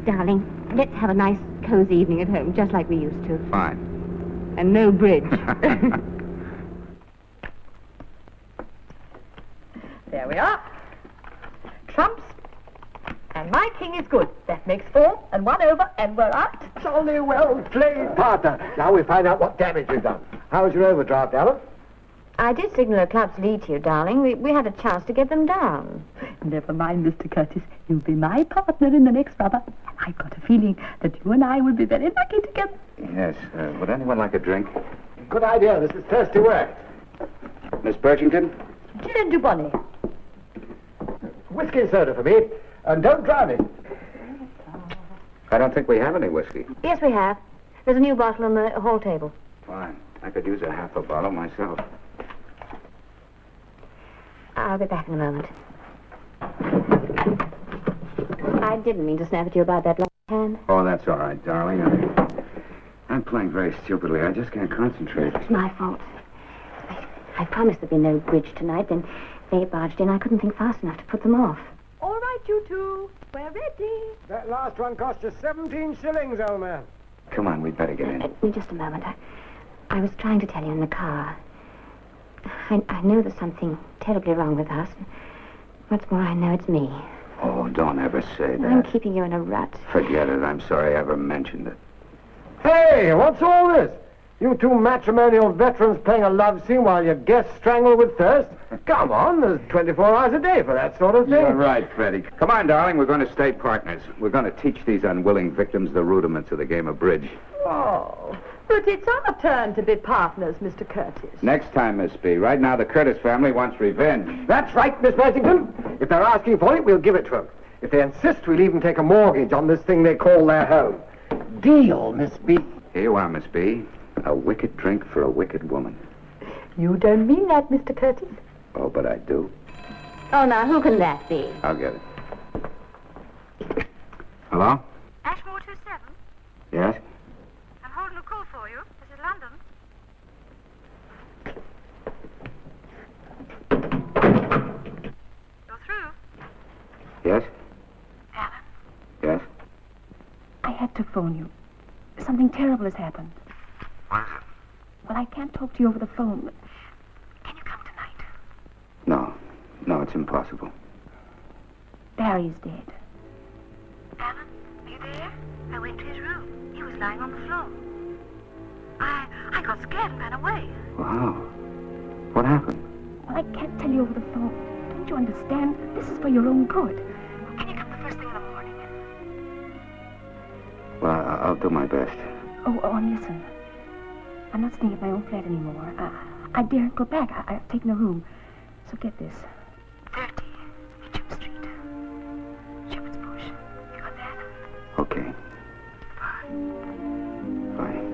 Darling, let's have a nice, cozy evening at home, just like we used to. Fine. And no bridge. There we are. Trumps. And my king is good. That makes 4, and 1 over, and we're out. Jolly well played, partner. Now we find out what damage we've done. How was your overdraft, Alan? I did signal a club's lead to you, darling. We had a chance to get them down. Never mind, Mr. Curtis. You'll be my partner in the next rubber. And I've got a feeling that you and I will be very lucky together. Yes. Would anyone like a drink? Good idea. This is thirsty work. Miss Birchington? Gin du Bonnet. Whiskey and soda for me. And don't drown it. I don't think we have any whiskey. Yes, we have. There's a new bottle on the hall table. Fine. I could use a half a bottle myself. I'll be back in a moment. I didn't mean to snap at you about that left hand. Oh, that's all right, darling. I'm playing very stupidly. I just can't concentrate. It's my fault. I promised there'd be no bridge tonight, then they barged in. I couldn't think fast enough to put them off. All right, you two. We're ready. That last one cost you 17 shillings, old man. Come on, we'd better get in. Just a moment. I was trying to tell you in the car. I know there's something terribly wrong with us. What's more, I know it's me. Oh, don't ever say that. I'm keeping you in a rut. Forget it. I'm sorry I ever mentioned it. Hey, what's all this? You two matrimonial veterans playing a love scene while your guests strangle with thirst? Come on, there's 24 hours a day for that sort of thing. You're right, Freddie. Come on, darling, we're going to stay partners. We're going to teach these unwilling victims the rudiments of the game of bridge. Oh, but it's our turn to be partners, Mr. Curtis. Next time, Miss B. Right now, the Curtis family wants revenge. That's right, Miss Blessington. If they're asking for it, we'll give it to them. If they insist, we'll even take a mortgage on this thing they call their home. Deal, Miss B. Here you are, Miss B. A wicked drink for a wicked woman. You don't mean that, Mr. Curtis. Oh, but I do. Oh, now, who can that be? I'll get it. Hello? Ashmore 27. Yes? I'm holding a call for you. This is London. You're through. Yes? Alan, Yes? I had to phone you. Something terrible has happened. What is it? Well, I can't talk to you over the phone, but No. No, it's impossible. Barry's dead. Alan, are you there? I went to his room. He was lying on the floor. I got scared and ran away. Wow. What happened? Well, I can't tell you over the phone. Don't you understand? This is for your own good. Can you come the first thing in the morning? Well, I'll do my best. Oh, and listen. I'm not staying at my own flat anymore. I daren't go back. I've taken a room. So get this. 30, Mitcham Street. Shepherd's Bush. You got that? Okay. Bye.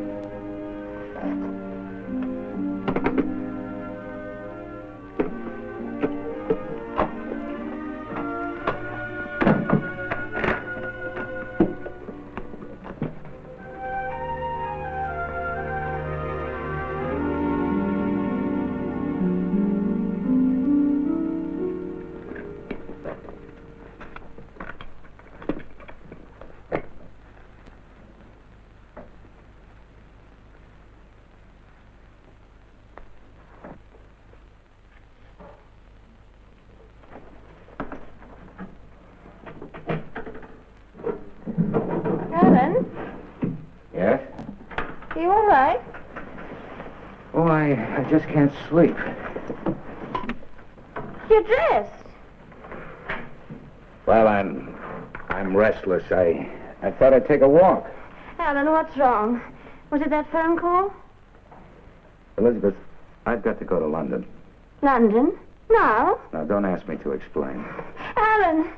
Alan, Yes? are you all right? Oh, I just can't sleep. You're dressed. Well, I'm restless. I thought I'd take a walk. Alan, what's wrong? Was it that phone call? Elizabeth, I've got to go to London. London? Now? Now, don't ask me to explain. Alan,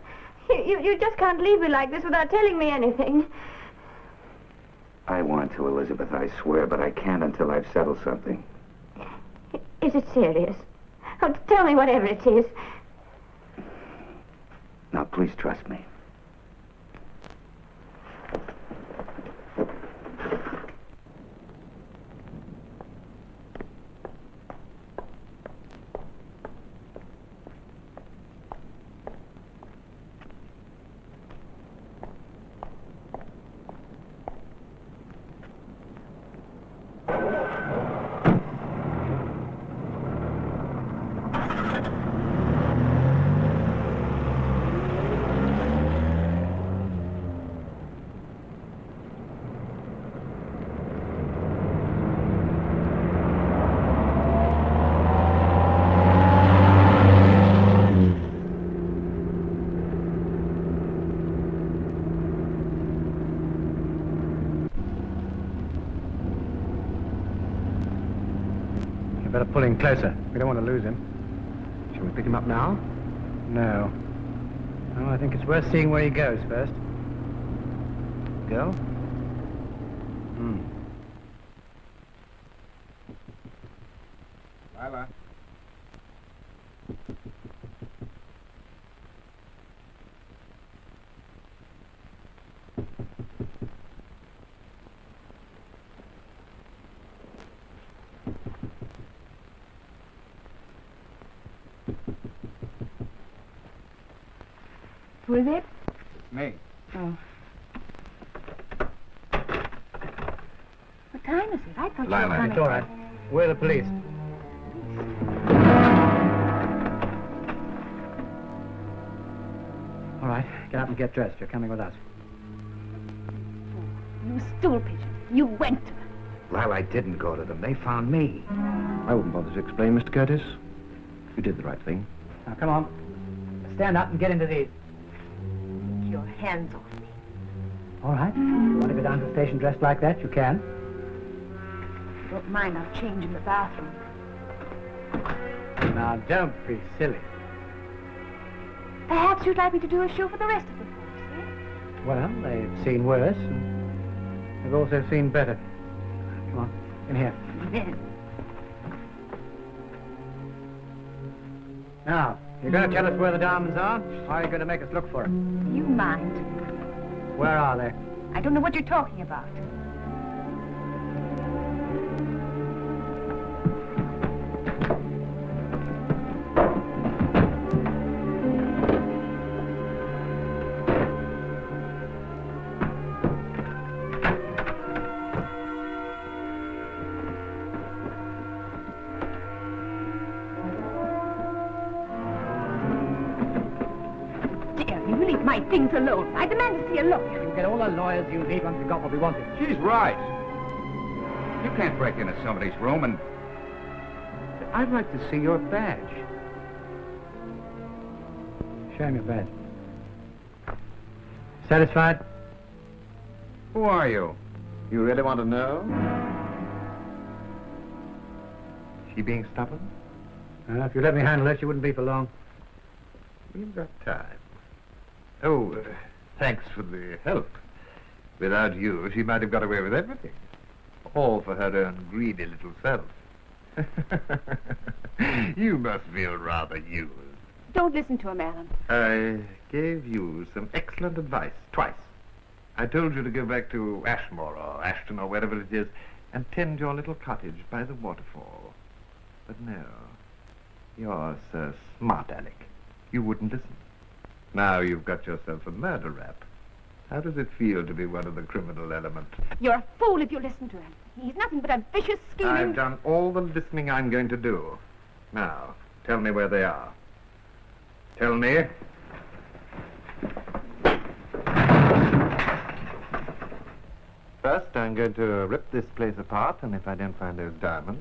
you just can't leave me like this without telling me anything. I want to, Elizabeth, I swear, but I can't until I've settled something. Is it serious? Oh, tell me whatever it is. Now, please trust me. Better pull in closer. We don't want to lose him. Shall we pick him up now? No. No, I think it's worth seeing where he goes first. Girl? Lila. Who is it? Me. Oh. time is it? I thought Lila. you were coming. It's all right. We're the police. All right, get up and get dressed. You're coming with us. You stool pigeon. You went to them. Well, I didn't go to them. They found me. I wouldn't bother to explain, Mr. Curtis. You did the right thing. Now, come on. Stand up and get into these. Take your hands off me. All right. If you want to go down to the station dressed like that, you can. You don't mind I'll change in the bathroom. Now, don't be silly. Perhaps you'd like me to do a show for the rest of the folks, eh? Well, they've seen worse, and they've also seen better. Come on, in here. Then. Now, you're going to tell us where the diamonds are, or are you going to make us look for them? You mind. Where are they? I don't know what you're talking about. My things alone. I demand to see a lawyer. You can get all the lawyers you need once you've got what we wanted. She's right. You can't break into somebody's room and... I'd like to see your badge. Show him your badge. Satisfied? Who are you? You really want to know? She being stubborn? If you let me handle it, you wouldn't be for long. We've got time. Oh, thanks for the help. Without you, she might have got away with everything. All for her own greedy little self. You must feel rather used. Don't listen to him, Alan. I gave you some excellent advice, twice. I told you to go back to Ashmore or Ashton or wherever it is and tend your little cottage by the waterfall. But no, you're so smart, Alec. You wouldn't listen. Now you've got yourself a murder rap. How does it feel to be one of the criminal element? You're a fool if you listen to him. He's nothing but a vicious, scheming... I've done all the listening I'm going to do. Now, tell me where they are. Tell me. First, I'm going to rip this place apart, and if I don't find those diamonds...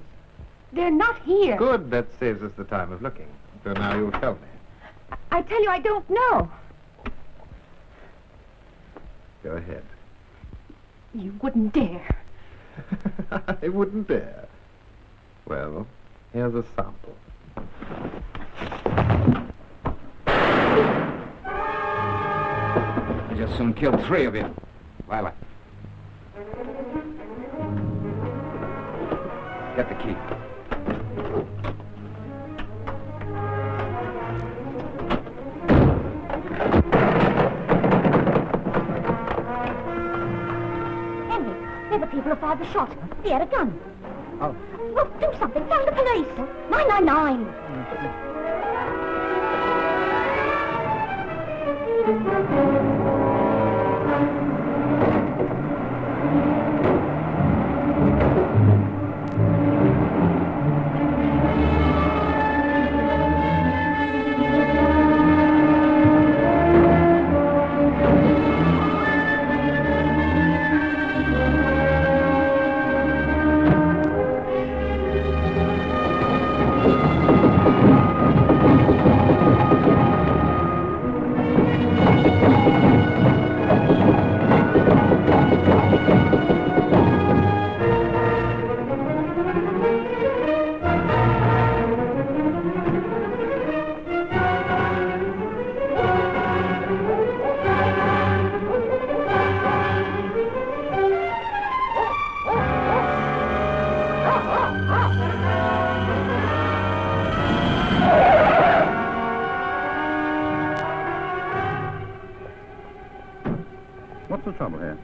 They're not here. Good, that saves us the time of looking. So now you'll tell me. I tell you, I don't know. Go ahead. You wouldn't dare. I wouldn't dare. Well, here's a sample. I just soon killed 3 of you. Lila. Get the key. The people who fired the shot. He had a gun. Oh. Well, do something. Phone the police. 999. What's the trouble here?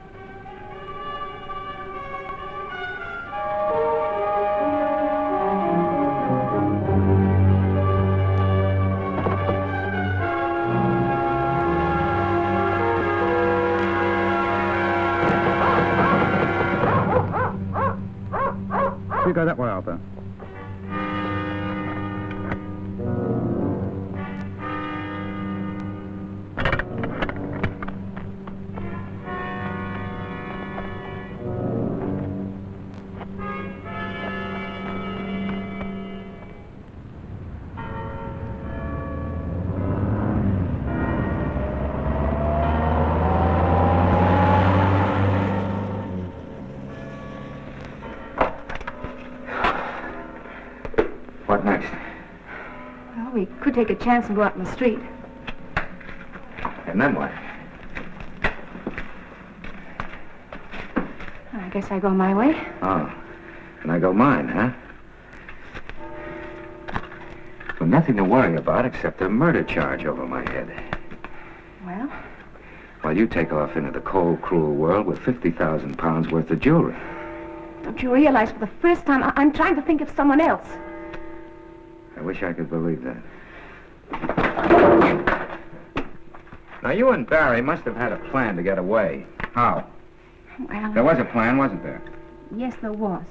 You go that way, Arthur. What next? Well, we could take a chance and go out in the street. And then what? I guess I go my way. Oh. And I go mine, huh? Well, nothing to worry about except a murder charge over my head. Well? While you take off into the cold, cruel world with 50,000 pounds worth of jewelry. Don't you realize for the first time I'm trying to think of someone else? I wish I could believe that. Now, you and Barry must have had a plan to get away. How? Well... There was a plan, wasn't there? Yes, there was.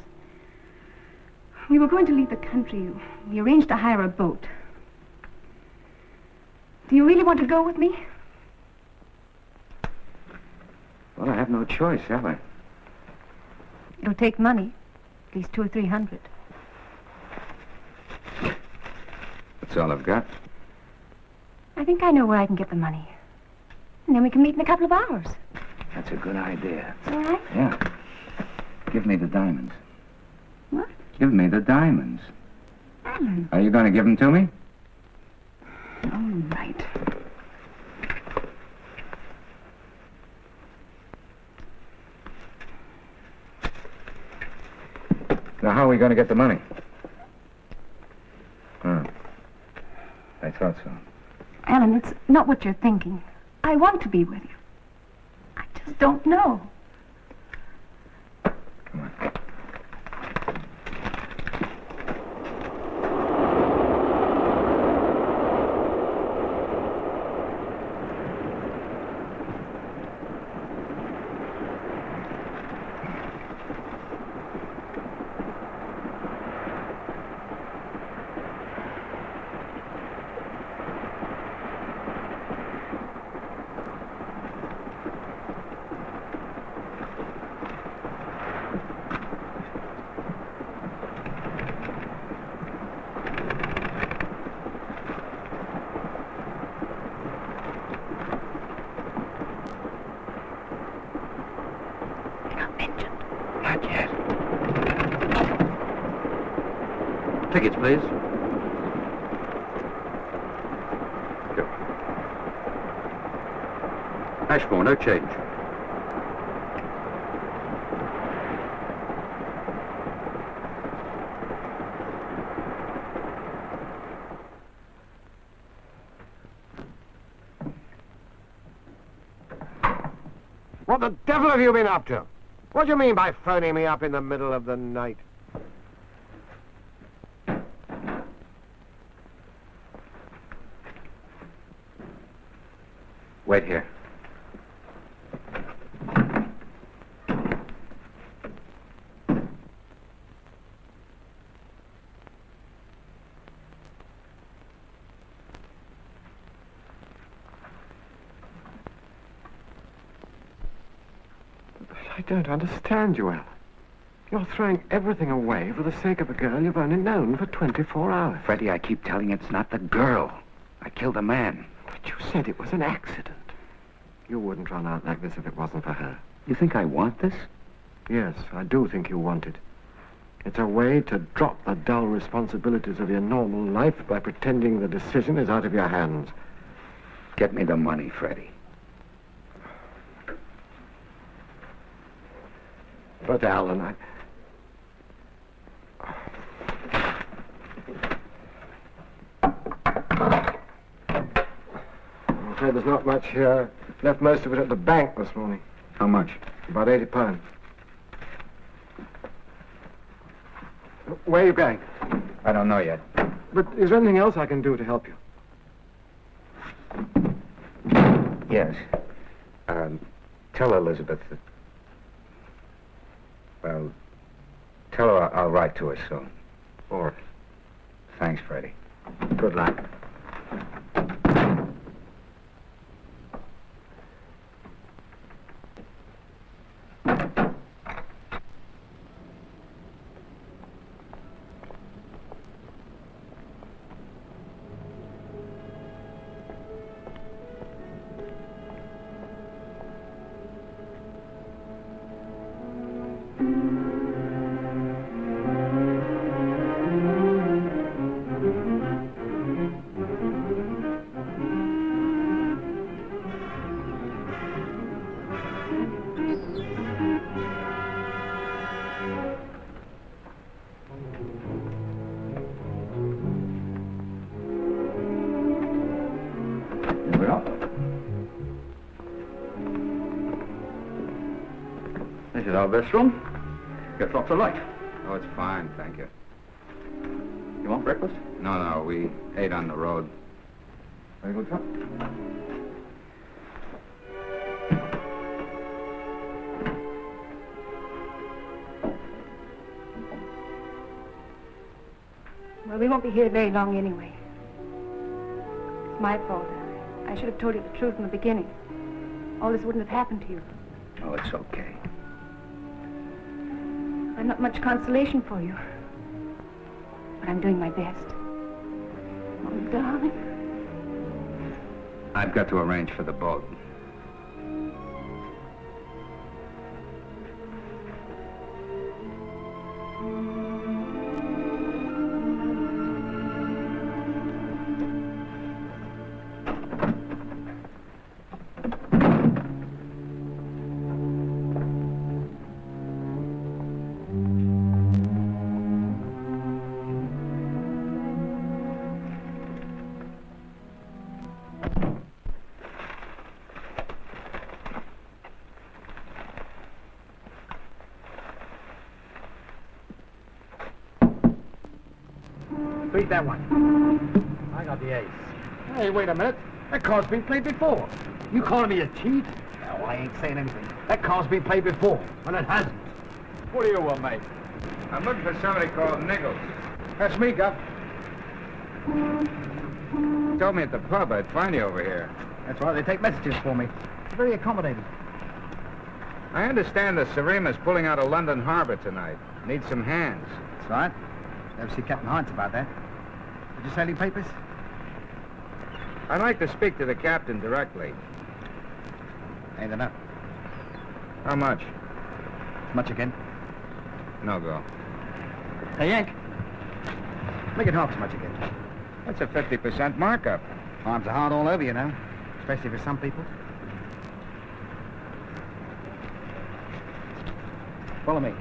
We were going to leave the country. We arranged to hire a boat. Do you really want to go with me? Well, I have no choice, have I? It'll take money. At least 200 or 300. That's all I've got. I think I know where I can get the money. And then we can meet in a couple of hours. That's a good idea. All right? Yeah. Give me the diamonds. What? Give me the diamonds. Alan. Are you going to give them to me? All right. Now, how are we going to get the money? Oh. I thought so. Alan, it's not what you're thinking. I want to be with you. I just don't know. Come on. Tickets, please. Go. Ashmore, no change. What the devil have you been up to? What do you mean by phoning me up in the middle of the night? Wait here. I don't understand you, Alan. You're throwing everything away for the sake of a girl you've only known for 24 hours. Freddie, I keep telling you it's not the girl. I killed a man. But you said it was an accident. You wouldn't run out like this if it wasn't for her. You think I want this? Yes, I do think you want it. It's a way to drop the dull responsibilities of your normal life by pretending the decision is out of your hands. Get me the money, Freddie. But, Alan, I'm afraid there's not much here. Left most of it at the bank this morning. How much? About £80. Where are you going? I don't know yet. But is there anything else I can do to help you? Yes. Tell Elizabeth that... Well, Tell her I'll write to her soon. Or Thanks, Freddie. Good luck. This is our best room. Get lots of light. Oh, it's fine, thank you. You want breakfast? No, we ate on the road. Very good, sir. Well, we won't be here very long anyway. It's my fault. I should have told you the truth in the beginning. All this wouldn't have happened to you. Oh, it's okay. I'm not much consolation for you. But I'm doing my best. Oh, darling. I've got to arrange for the boat. Beat that one. I got the ace. Hey, wait a minute. That card's been played before. You calling me a cheat? No, I ain't saying anything. That card's been played before, and it hasn't. What do you want, mate? I'm looking for somebody called Nichols. That's me, Guff. You told me at the pub I'd find you over here. That's right, they take messages for me. Very accommodating. I understand the Sarema's pulling out of London Harbor tonight. Need some hands. That's right. Never see Captain Hines about that. Did you sell any papers? I'd like to speak to the captain directly. Ain't enough. How much? Much again? No go. Hey, Yank. Make it half as much again. That's a 50% markup. Arms are hard all over, you know. Especially for some people. Follow me.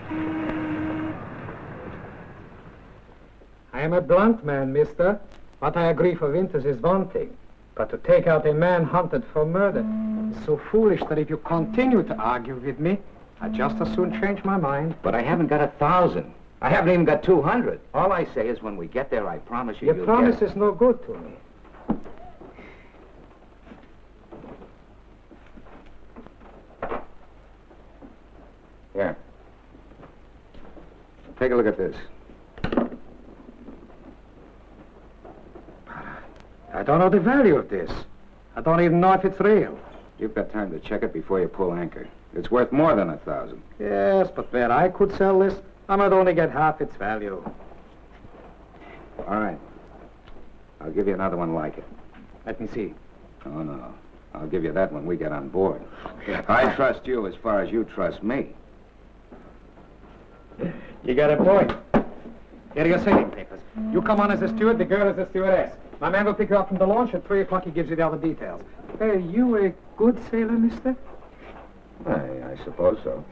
I am a blunt man, mister. What I agree for Winters is one thing. But to take out a man hunted for murder is so foolish that if you continue to argue with me, I just as soon change my mind. But I haven't got 1,000. I haven't even got 200. All I say is when we get there, I promise you Your you'll promise get it. is no good to me. Here. Take a look at this. I don't know the value of this. I don't even know if it's real. You've got time to check it before you pull anchor. It's worth more than 1,000. Yes, but where I could sell this, I might only get half its value. All right. I'll give you another one like it. Let me see. Oh, no. I'll give you that when we get on board. I trust you as far as you trust me. You got a point. Here are your sailing papers. You come on as a steward, the girl as a stewardess. My man will pick you up from the launch. At 3 o'clock, he gives you the other details. Are you a good sailor, mister? I suppose so.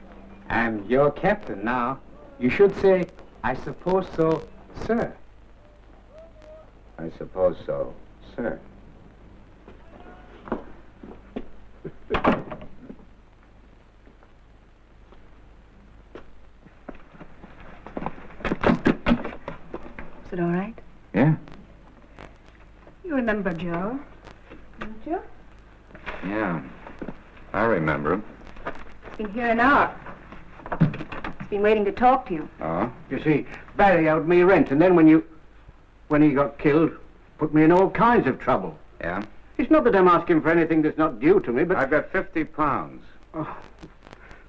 I'm your captain now. You should say, I suppose so, sir. I suppose so, sir. Is it all right? Yeah? You remember Joe, don't you? Yeah. I remember him. He's been here an hour. Been waiting to talk to you. Oh? You see, Barry owed me rent, and then when he got killed, put me in all kinds of trouble. Yeah? It's not that I'm asking for anything that's not due to me, but... I've got 50 pounds. Oh,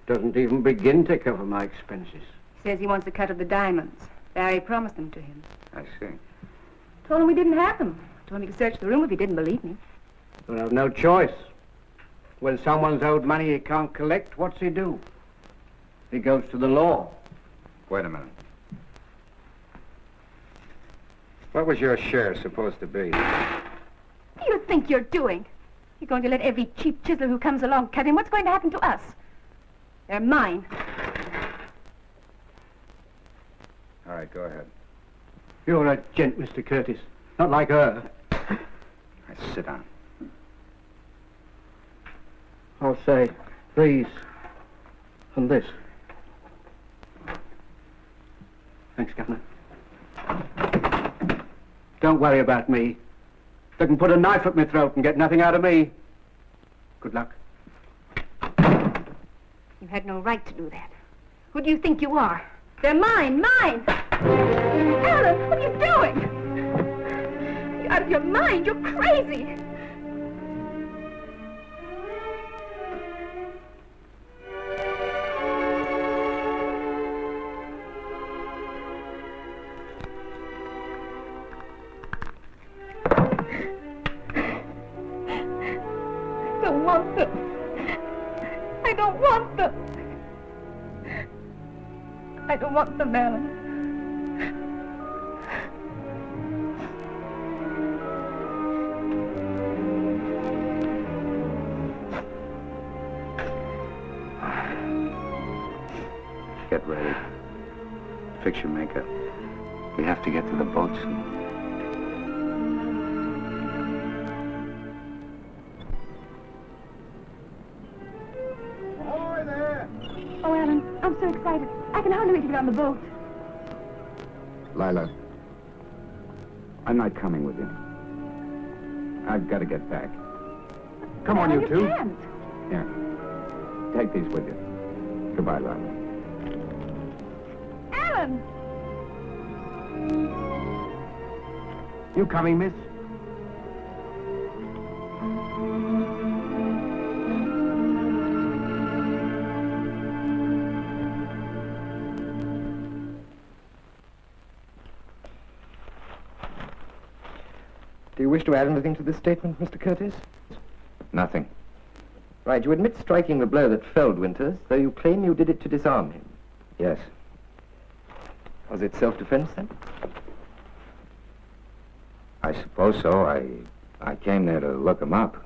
doesn't even begin to cover my expenses. Says he wants a cut of the diamonds. Barry promised them to him. I see. Told him we didn't have them. Told him he could search the room if he didn't believe me. But I've no choice. When someone's owed money he can't collect, what's he do? He goes to the law. Wait a minute. What was your share supposed to be? What do you think you're doing? You're going to let every cheap chiseler who comes along cut him. What's going to happen to us? They're mine. All right, go ahead. You're a gent, Mr. Curtis. Not like her. Sit down. I'll say these and this. Thanks, Governor. Don't worry about me. They can put a knife at my throat and get nothing out of me. Good luck. You had no right to do that. Who do you think you are? They're mine, mine! Alan, what are you doing? You're out of your mind. You're crazy. I don't want them. I don't want them. I don't want them, Alan. Get ready. Fix your makeup. We have to get to the boat soon. Oh, Alan, I'm so excited. I can hardly wait to get on the boat. Lila, I'm not coming with you. I've got to get back. Come on, you two. Can't. Here. Take these with you. Goodbye, Lila. Alan! You coming, miss? Do you wish to add anything to this statement, Mr. Curtis? Nothing. Right, you admit striking the blow that felled Winters, though you claim you did it to disarm him. Yes. Was it self-defense, then? I suppose so. I came there to look him up.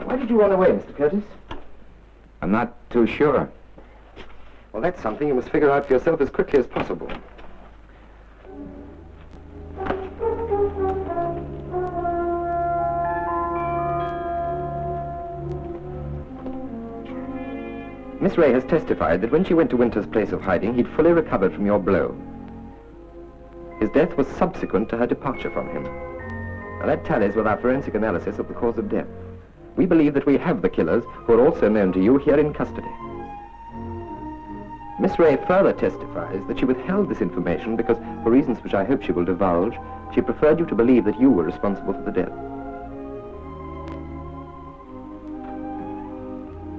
Why did you run away, Mr. Curtis? I'm not too sure. Well, that's something you must figure out for yourself as quickly as possible. Miss Ray has testified that when she went to Winter's place of hiding, he'd fully recovered from your blow. His death was subsequent to her departure from him. Now that tallies with our forensic analysis of the cause of death. We believe that we have the killers, who are also known to you, here in custody. Miss Ray further testifies that she withheld this information because, for reasons which I hope she will divulge, she preferred you to believe that you were responsible for the death.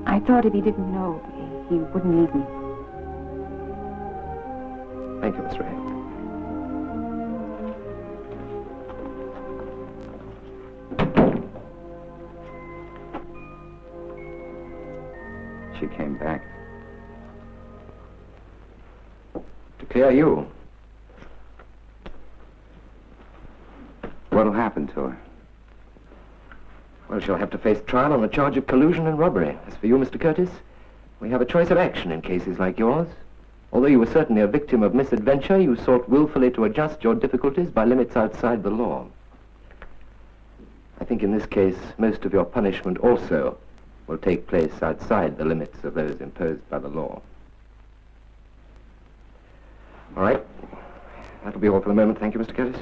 I thought if he didn't know, he wouldn't leave me. Thank you, Miss Ray. She came back. To clear you. What'll happen to her? Well, she'll have to face trial on the charge of collusion and robbery. As for you, Mr. Curtis, we have a choice of action in cases like yours. Although you were certainly a victim of misadventure, you sought willfully to adjust your difficulties by limits outside the law. I think in this case, most of your punishment also will take place outside the limits of those imposed by the law. All right. That'll be all for the moment. Thank you, Mr. Curtis.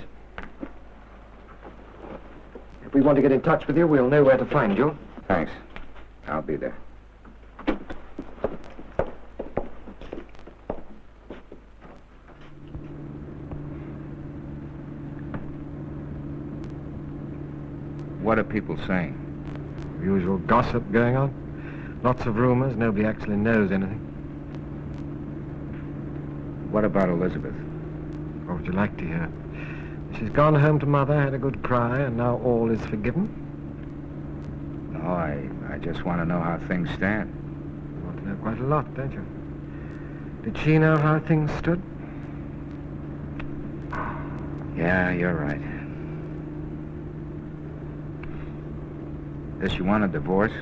If we want to get in touch with you, we'll know where to find you. Thanks. I'll be there. What are people saying? Usual gossip going on. Lots of rumors. Nobody actually knows anything. What about Elizabeth? What would you like to hear? She's gone home to Mother, had a good cry, and now all is forgiven. No, I just want to know how things stand. You want to know quite a lot, don't you? Did she know how things stood? Yeah, you're right. Does she want a divorce?